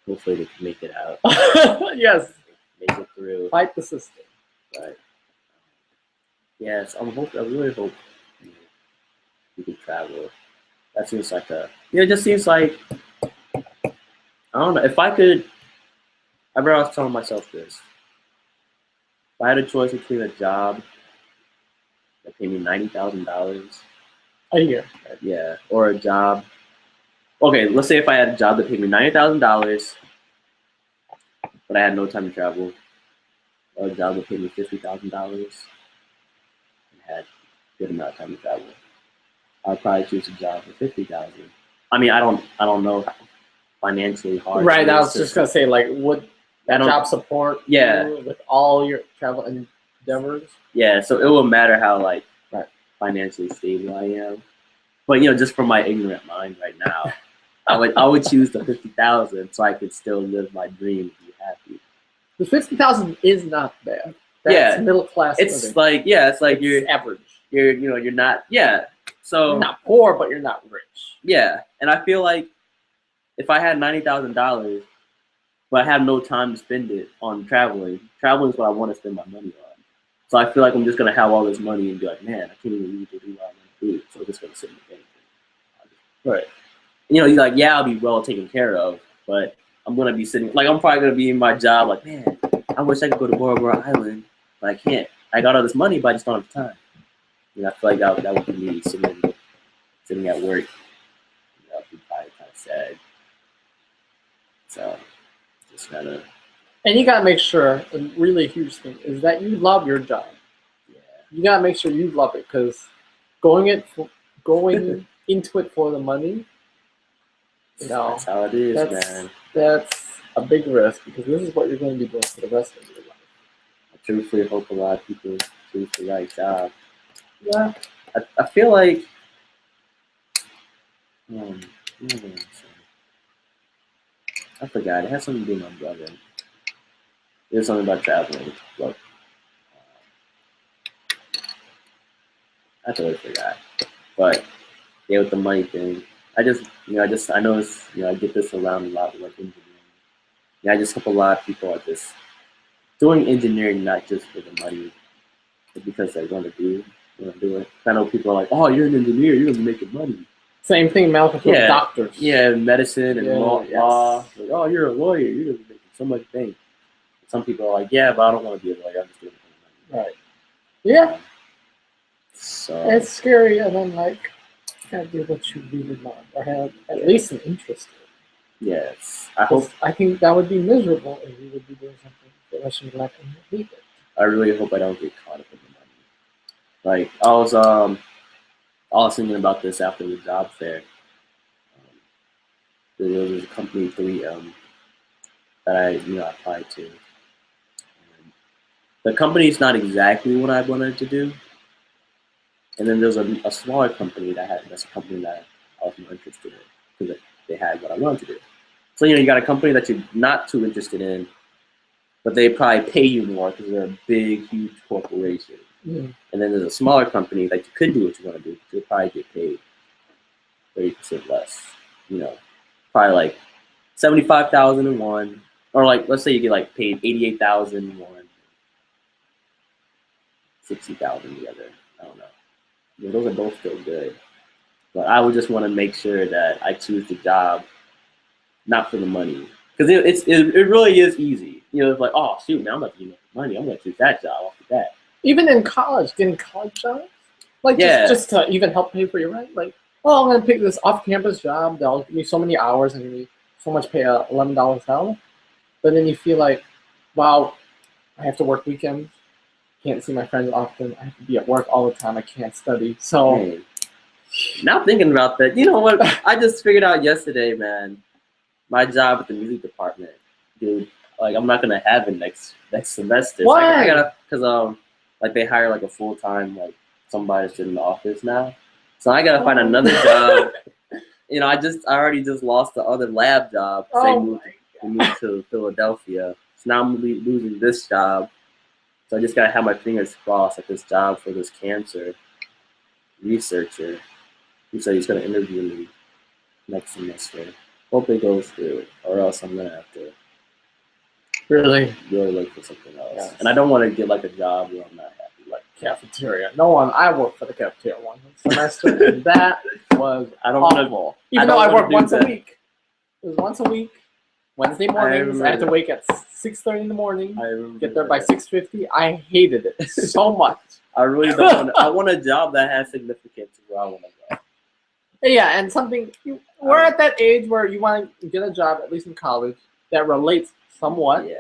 Hopefully they can make it out. Yes. Make it through. Fight the system. But yes, I really hope we could travel. That seems like it just seems like, I don't know, if I could, I remember I was telling myself this. If I had a choice between a job that paid me $90,000 a year, yeah, or a job. Okay, let's say if I had a job that paid me $90,000, but I had no time to travel, or a job that paid me $50,000 and had a good amount of time to travel, I'd probably choose a job for $50,000. I mean, I don't know financially hard. Right, I was just gonna say, like, would that job support you with all your travel endeavors? Yeah, so it will matter how financially stable I am. But just from my ignorant mind right now, I would choose the $50,000 so I could still live my dream and be happy. The $50,000 is not bad. That's middle class. It's living. It's you're average. You're not so you're not poor, but you're not rich. Yeah, and I feel like if I had $90,000, but I have no time to spend it on traveling is what I want to spend my money on. So I feel like I'm just gonna have all this money and be like, man, I can't even leave to do what I want to do. So I'm just gonna sit in the bank. Right. You're like, yeah, I'll be well taken care of, but I'm gonna be sitting I'm probably gonna be in my job like, man, I wish I could go to Bora Bora Island, but I can't. I got all this money, but I just don't have time. I feel like that would be me sitting at work. That would be probably kind of sad. So just gotta. And you gotta make sure, a really huge thing is that you love your job. Yeah. You gotta make sure you love it, because going into it for the money, that's how it is, man. That's a big risk, because this is what you're going to be doing for the rest of your life. I truthfully hope a lot of people choose the right job. Yeah. I feel like I forgot. It had something to do with my brother. There's something about traveling. Look, I totally forgot. But yeah, with the money thing, I notice, I get this around a lot with engineering. I just hope a lot of people are just doing engineering not just for the money, but because they want to do it. I know people are like, oh, you're an engineer, you're gonna be making money. Same thing, Malcolm, with doctors. Yeah, medicine and law. Like, oh, you're a lawyer, you're gonna be making so much things. Some people are like, yeah, but I don't want to be a lawyer, I'm just doing it for money. Right. Yeah. So it's scary, and then you gotta do what you really want, or have at least an interest in. Yes. I think that would be miserable if you would be doing something the rest of your life and you hate it. I really hope I don't get caught up in the money. I was thinking about this after the job fair. There was a company 3M that I applied to. And the company's not exactly what I wanted to do. And then there's a smaller company that's a company that I was more interested in, because they had what I wanted to do. So you got a company that you're not too interested in, but they probably pay you more because they're a big, huge corporation. Mm. And then there's a smaller company that you could do what you want to do, but you'll probably get paid 30% less. Probably like $75,000 in one, or like let's say you get like paid 88,000 one, 60,000 the other. I don't know. Yeah, those are both still good, but I would just want to make sure that I choose the job not for the money, because it really is easy. You know, it's like, oh shoot, now I'm about to get money. I'm gonna choose that job off of that. Even in college, getting college jobs, like just to even help pay for your rent. Like, oh, I'm gonna pick this off-campus job. They'll give me so many hours and give me so much pay, $11 an hour. But then you feel like, wow, I have to work weekends. Can't see my friends often. I have to be at work all the time. I can't study. So man, now thinking about that, you know what? I just figured out yesterday, man. My job at the music department, dude. Like, I'm not gonna have it next semester. Why? So I gotta, cause like they hire like a full time like somebody to sit in the office now. So I gotta find another job. You know, I already just lost the other lab job. Oh, we moved to Philadelphia. So now I'm losing this job. So I just gotta have my fingers crossed at this job for this cancer researcher. He said he's gonna interview me next semester. Hope it goes through, or else I'm gonna have to really look for something else. Yes. And I don't want to get like a job where I'm not happy. Like cafeteria. No one. I worked for the cafeteria one semester, and that was awful. Even though I worked once a week. It was once a week. Wednesday mornings. I had to wake at 6:30 in the morning. Get there by 6:50. I hated it so much. I really don't. I want a job that has significance where I want to go. Yeah, and something. We're at that age where you want to get a job, at least in college, that relates somewhat. Yeah.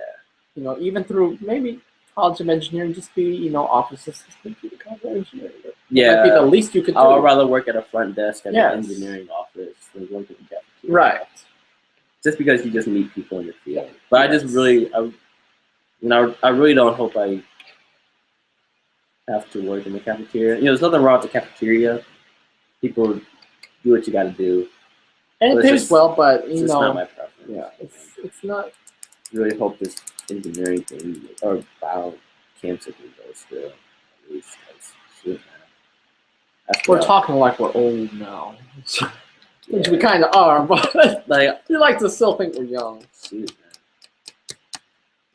You know, even through maybe College of Engineering, just be, you know, office assistant to the College of Engineering. Yeah. That might be the least you could do. I would rather work at a front desk at an engineering office than work at the cafeteria. Right. Just because you just meet people in the field. But I just really, I really don't hope I have to work in the cafeteria. You know, there's nothing wrong with the cafeteria. People do what you got to do. And it pays well, but you know, it's not my preference. Yeah, it's not. Really hope this engineering thing or biocancer thing goes through. At least, shit, man. We're talking like we're old now, which we kind of are, but like we like to still think we're young. Shoot,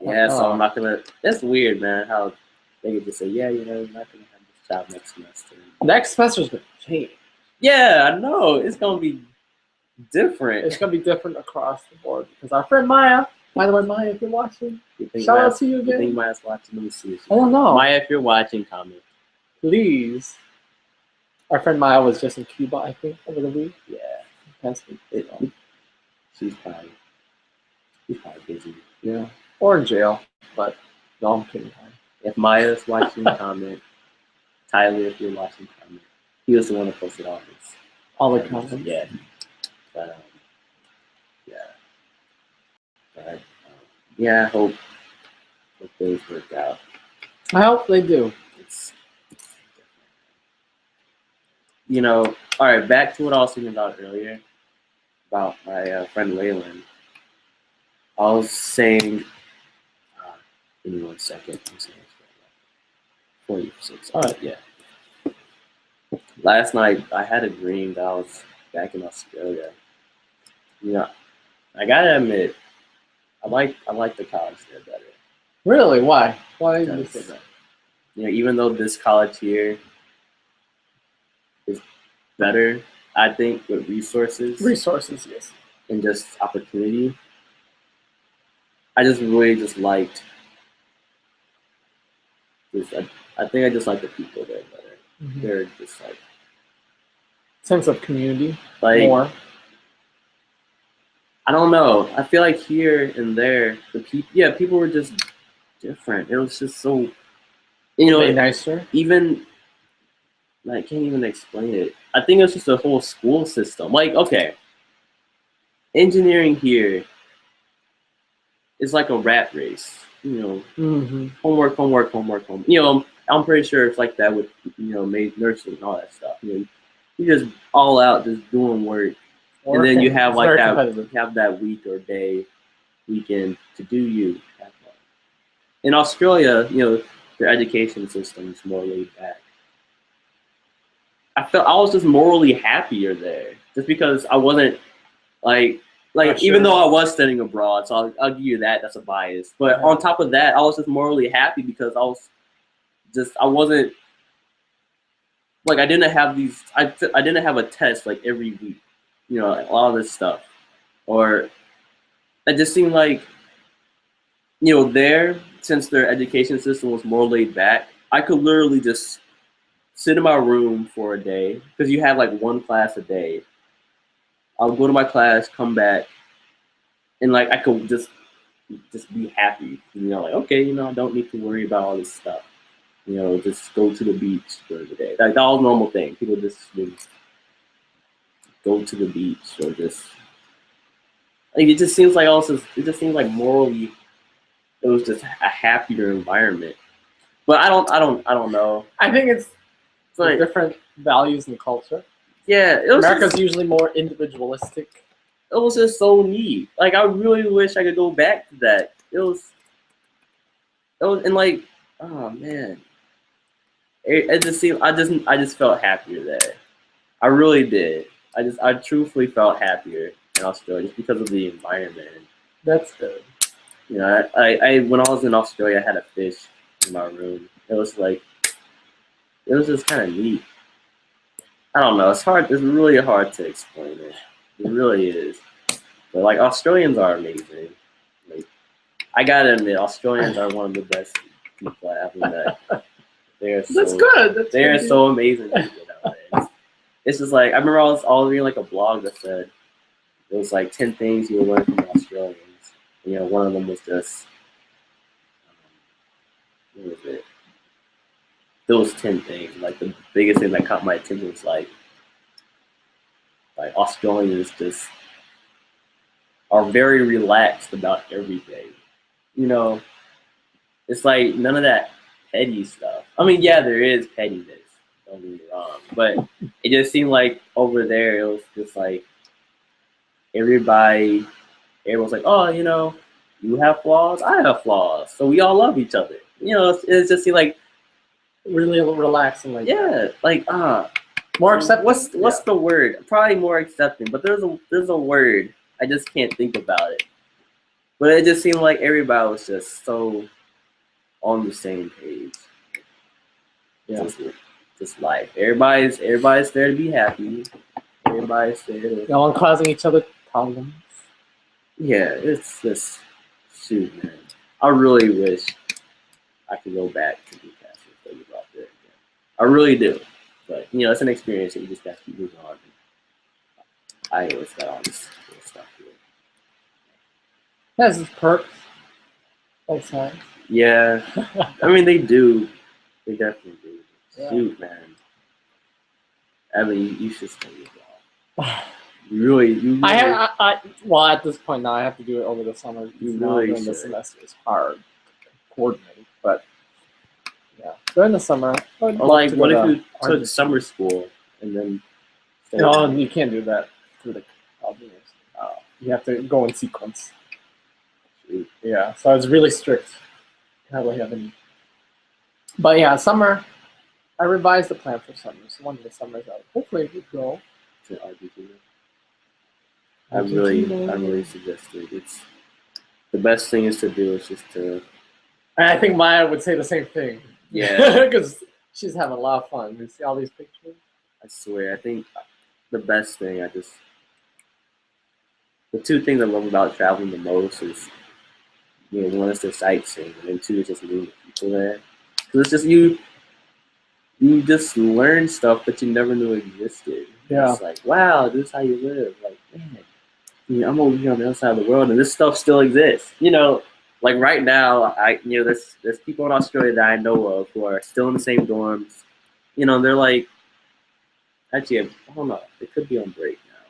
man. Yeah, so I'm not gonna. That's weird, man. How they could just say, yeah, you know, you're not gonna have this job next semester. Next semester's gonna change. Yeah, I know. It's gonna be different. It's gonna be different across the board because our friend Maya. By the way, Maya, if you're watching, shout out to you again. You think Maya's watching? Let me see. I don't know. Maya, if you're watching, comment. Please. Our friend Maya was just in Cuba, I think, over the week. Yeah. Past week. She's probably busy. Yeah. Or in jail. But no, I'm kidding. If Maya's watching, comment. Tyler, if you're watching, comment. He was the one that posted all this. All the comments? Yeah. But, yeah. But, yeah, I hope things work out. I hope they do. You know, all right, back to what I was thinking about earlier about my friend Leyland. I was saying, give me 1 second. I'm saying 46. All right, yeah. Last night, I had a dream that I was back in Australia. You know, I gotta admit, I like the college there better. Really? Why? Why did you say that? You know, even though this college here is better, I think, with resources. Resources, yes. And just opportunity. I just really just liked this. I think I just like the people there better. Mm-hmm. They're just like sense of community, like more. I don't know. I feel like here and there, people were just different. It was just so, you know, nicer. Even I can't even explain it. I think it's just a whole school system. Like, okay, engineering here is like a rat race. You know, homework. You know, I'm pretty sure it's like that with, you know, nursing and all that stuff. You know, you just all out just doing work. And then you have like that week or day, weekend to do you. In Australia, you know, their education system is more laid back. I felt I was just morally happier there, just because I wasn't like like even though I was studying abroad, so I'll give you that. That's a bias. But on top of that, I was just morally happy because I wasn't like I didn't have these. I didn't have a test like every week. You know, like, all this stuff, or it just seemed like there, since their education system was more laid back, I could literally just sit in my room for a day because you have like one class a day. I'll go to my class, come back, and like I could just be happy. Like okay, I don't need to worry about all this stuff. Just go to the beach for the day. Like all normal thing. People just go to the beach or just like it just seems like also it just seems like morally it was just a happier environment. But I don't know. I think it's like different values and culture. Yeah, America's usually more individualistic. It was just so neat. Like I really wish I could go back to that. It was and like oh man, it just seemed I just felt happier there. I really did. I truthfully felt happier in Australia just because of the environment. That's good. I when I was in Australia, I had a fish in my room. It was just kind of neat. I don't know. It's really hard to explain it. It really is. But like Australians are amazing. Like I gotta admit, Australians are one of the best people I ever met. That's good. They are so amazing people nowadays. It's just like I remember I was reading like a blog that said it was like 10 things you will learn from Australians. One of them was just what was it? Those 10 things. Like the biggest thing that caught my attention was like Australians just are very relaxed about everything. It's like none of that petty stuff. I mean, yeah, there is pettiness. Don't get me wrong, but it just seemed like over there it was just like everyone's like, oh, you have flaws, I have flaws, so we all love each other. It's just seemed like really relaxing. Like like more accepting. What's the word? Probably more accepting, but there's a word I just can't think about it. But it just seemed like everybody was just so on the same page. Yeah. Just life. Everybody's there to be happy. Everybody's there to no one causing each other problems. Yeah, it's just shoot, man. I really wish I could go back to Newcastle and think about that again. I really do. But it's an experience that you just got to keep moving on. I always got all this stuff here. Has its perks. Both sides. Yeah. I mean they do. They definitely do. Yeah. Shoot, man. Evan, you should stay abroad. You really well, at this point now, I have to do it over the summer. You really during the semester is hard to coordinate, but yeah, during the summer. What if you took summer school and then? No, you can't do that through the university. You have to go in sequence. Shoot. Yeah, so it's really strict. Hardly have any. But yeah, summer. I revised the plan for summer. So one of the summers, hopefully we go to Argentina. I really suggest it. It's the best thing is to do is just to. And I think Maya would say the same thing. Yeah, because she's having a lot of fun. You see all these pictures. I swear, I think the best thing the two things I love about traveling the most is, one is the sightseeing, and then two is just meeting people there. Because it's just you just learn stuff that you never knew existed. Yeah. It's like, wow, this is how you live. Like, man, I'm over here on the other side of the world, and this stuff still exists. Like right now, there's people in Australia that I know of who are still in the same dorms. They're like, actually, I don't know, they could be on break now.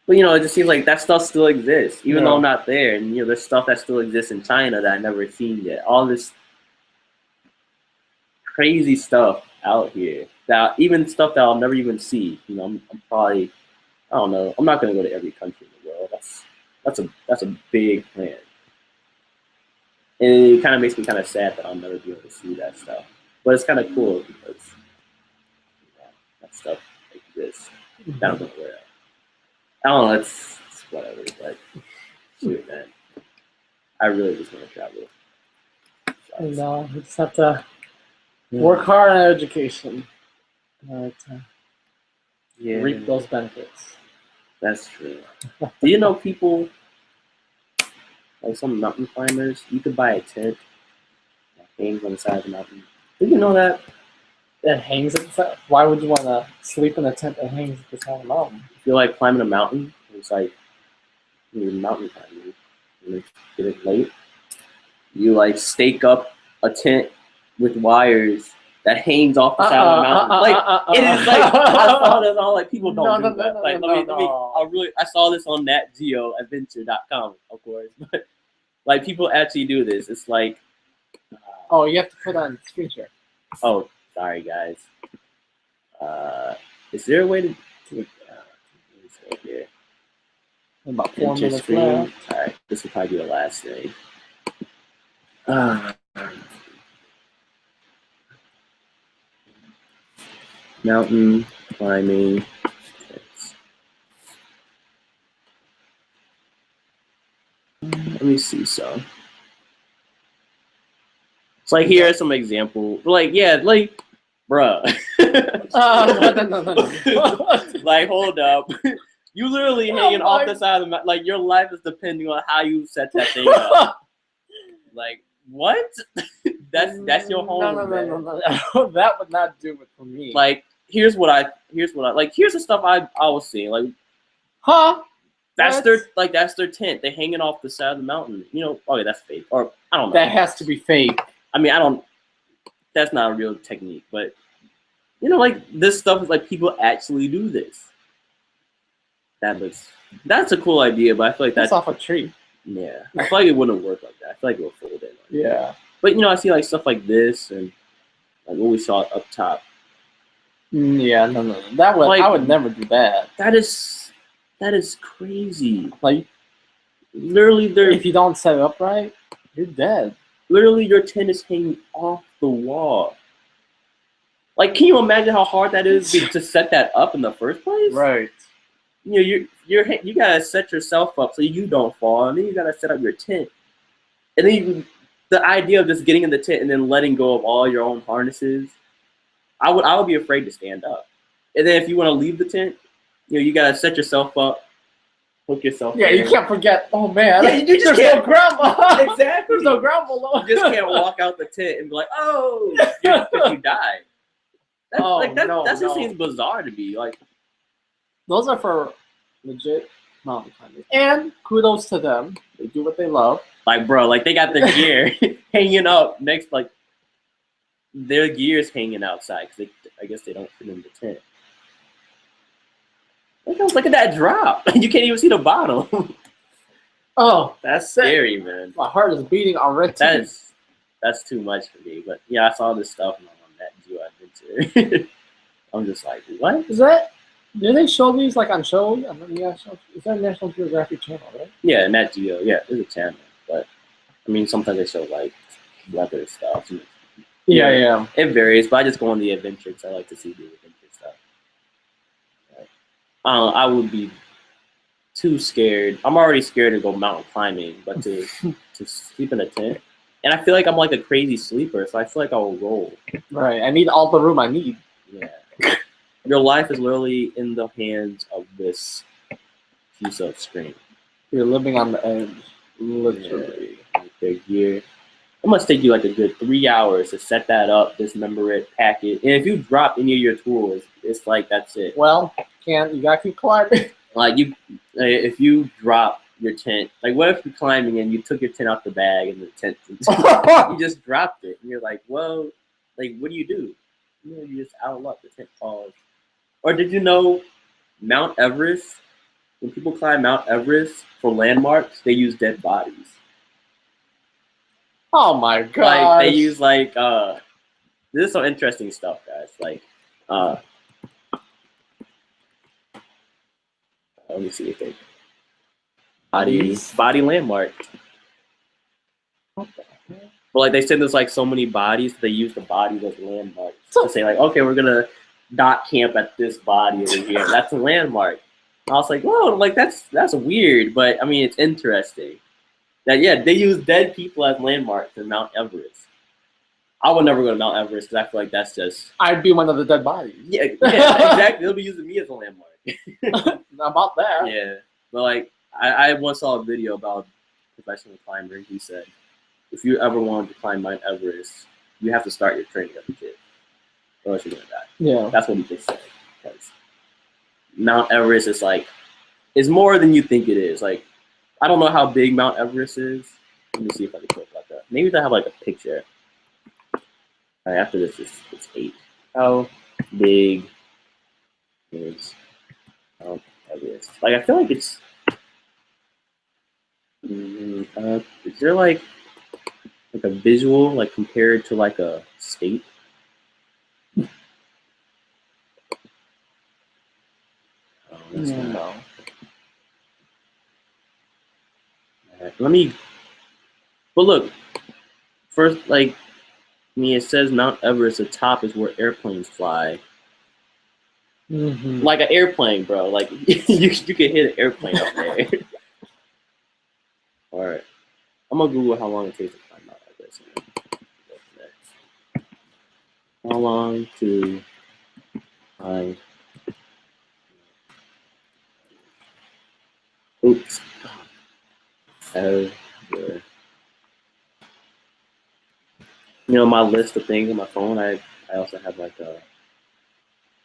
But it just seems like that stuff still exists, even though I'm not there. And there's stuff that still exists in China that I've never seen yet. All this crazy stuff out here that even stuff that I'll never even see. I'm probably, I don't know. I'm not gonna go to every country in the world. That's a big plan, and it kind of makes me kind of sad that I'll never be able to see that stuff. But it's kind of cool because that stuff exists. I don't know where. I don't know. It's whatever. But shoot, man, I really just want to travel. No, you just have to work hard on education. Reap those benefits. That's true. Do you know people, like some mountain climbers, you could buy a tent that hangs on the side of the mountain. Did you know that? It hangs at the side? Why would you want to sleep in a tent that hangs at the side of the mountain? If you're like climbing a mountain, it's like you're mountain climbing. And you get it late. You like stake up a tent with wires that hangs off the side of the mountain. It is like I saw this all like people don't do that. Like let me I saw this on NatGeoAdventure.com, of course. But like people actually do this. It's like oh, you have to put on screen share. Oh, sorry guys. Is there a way to here? About 4 minutes left. Alright, this will probably be the last thing. Mountain climbing tips. Let me see some. It's like here are some examples. Like like, bruh. No. Like hold up. You literally hanging off the side of the mountain. Like your life is depending on how you set that thing up. Like what? That's your home. No. That would not do it for me. Like here's what I like. Here's the stuff I was seeing. Like, that's their tent. They're hanging off the side of the mountain. You know, okay, that's fake. Or I don't know. That has to be fake. I mean, that's not a real technique. But you know, like this stuff is like people actually do this. That's a cool idea, but I feel like that's off a tree. Yeah, I feel like it wouldn't work like that. I feel like it would fold in. Yeah, but you know, I see like stuff like this and like what we saw up top. Yeah, no. That would I would never do that. That is crazy. Like literally, if you don't set it up right, you're dead. Literally, your tent is hanging off the wall. Like, can you imagine how hard that is to set that up in the first place? Right. You know, you gotta set yourself up so you don't fall, and then you gotta set up your tent. And then the idea of just getting in the tent and then letting go of all your own harnesses, I would be afraid to stand up. And then if you want to leave the tent, you know, you gotta set yourself up, hook yourself. Yeah, you can't forget. Oh man, yeah, you just there's no ground. Exactly. There's no ground below. You just can't walk out the tent and be like, oh, because you died. That just seems bizarre to me. Like, those are for legit mountain climbers, and kudos to them. They do what they love. Like, bro, like they got the gear hanging up next, like their gear's hanging outside because I guess they don't fit in the tent. Look at that drop! You can't even see the bottom. Oh, that's scary, man. My heart is beating already. That's too much for me. But yeah, I saw this stuff and I'm on Nat Geo Adventure. I'm just like, what is that? Do they show these like on show? Is that a National Geographic channel, right? Yeah, Nat Geo. Yeah, it's a channel. But I mean, sometimes they show like weather stuff. Yeah. It varies, but I just go on the adventure because I like to see the adventure stuff. I would be too scared. I'm already scared to go mountain climbing, but to sleep in a tent. And I feel like I'm like a crazy sleeper, so I feel like I'll roll. Right. I need all the room I need. Yeah. Your life is literally in the hands of this piece of screen. You're living on the edge. Literally. Yeah. It must take you like a good 3 hours to set that up, dismember it, pack it. And if you drop any of your tools, it's like that's it. Well, you gotta keep climbing. Like if you drop your tent, like what if you're climbing and you took your tent out the bag and the tent you just dropped it and you're like, well, like what do? You know, you just out of luck, the tent falls. Or did you know Mount Everest? When people climb Mount Everest for landmarks, they use dead bodies. Oh my god! Like they use this is some interesting stuff, guys. Like, let me see if they body landmark. What the heck? But like they said, there's like so many bodies. They use the bodies as landmarks to say like, okay, we're gonna dot camp at this body over here. That's a landmark. I was like, whoa, like that's weird, but I mean, it's interesting. That they use dead people as landmarks in Mount Everest. I would never go to Mount Everest because I feel like that's just. I'd be one of the dead bodies. Yeah, exactly. They'll be using me as a landmark. About that. Yeah, but like I once saw a video about a professional climber. He said, if you ever wanted to climb Mount Everest, you have to start your training as a kid, or else you're gonna die. Yeah, that's what he just said. Because Mount Everest is like, it's more than you think it is. Like, I don't know how big Mount Everest is. Let me see if I can click like that. Maybe they have like a picture. All right, after this, it's 8. How big is Mount Everest? Like, I feel like it's. Is there like a visual, like compared to like a state? Oh, that's not. No. Right, let me. But look, first, like, I mean, it says Mount Everest. The top is where airplanes fly. Mm-hmm. Like an airplane, bro. Like you could hit an airplane up there. All right, I'm gonna Google how long it takes to climb Mount Everest. How long to climb? Oops. Ever. You know, my list of things on my phone. I also have like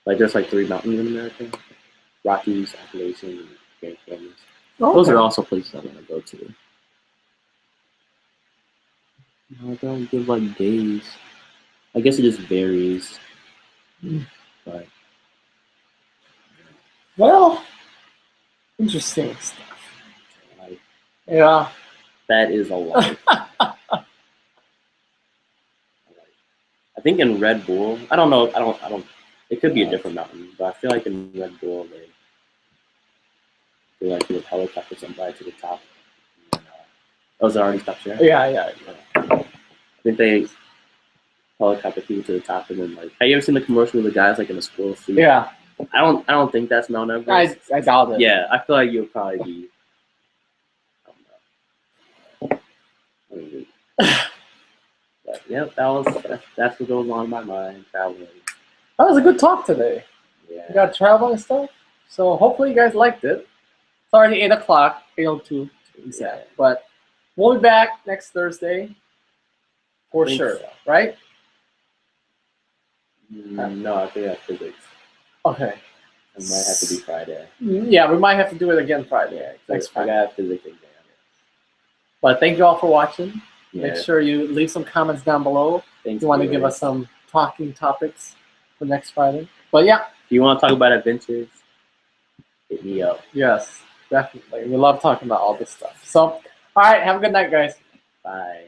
there's like 3 mountains in America: Rockies, Appalachian, and Grand Canyons. Okay. Those are also places I want to go to. No, I don't give like days. I guess it just varies. But well, interesting stuff. like, yeah, that is a lot. I think in Red Bull, I don't know. I don't. It could be a different mountain, but I feel like in Red Bull they like do a helicopter somebody to the top. And, oh, is it already stopped there? Yeah. I think they helicopter people to the top, and then like, have you ever seen the commercial with the guys like in a squirrel suit? Yeah. I don't think that's Mount Everest. I doubt it. Yeah, I feel like you'll probably be. I don't know. But yep, that's what goes on in my mind traveling. That was a good talk today. Yeah. We got travel and stuff. So hopefully you guys liked it. It's already 8 o'clock, 8:02 exactly. Yeah. But we'll be back next Thursday for sure, so. Right? No, I think that's physics. Okay. It might have to be Friday. Yeah, we might have to do it again Friday. Yeah, next Friday. I got a physics exam. But thank you all for watching. Yeah. Make sure you leave some comments down below. Thanks, if you want to give us some talking topics for next Friday. But yeah. If you want to talk about adventures, hit me up. Yes, definitely. We love talking about all this stuff. So, all right. Have a good night, guys. Bye.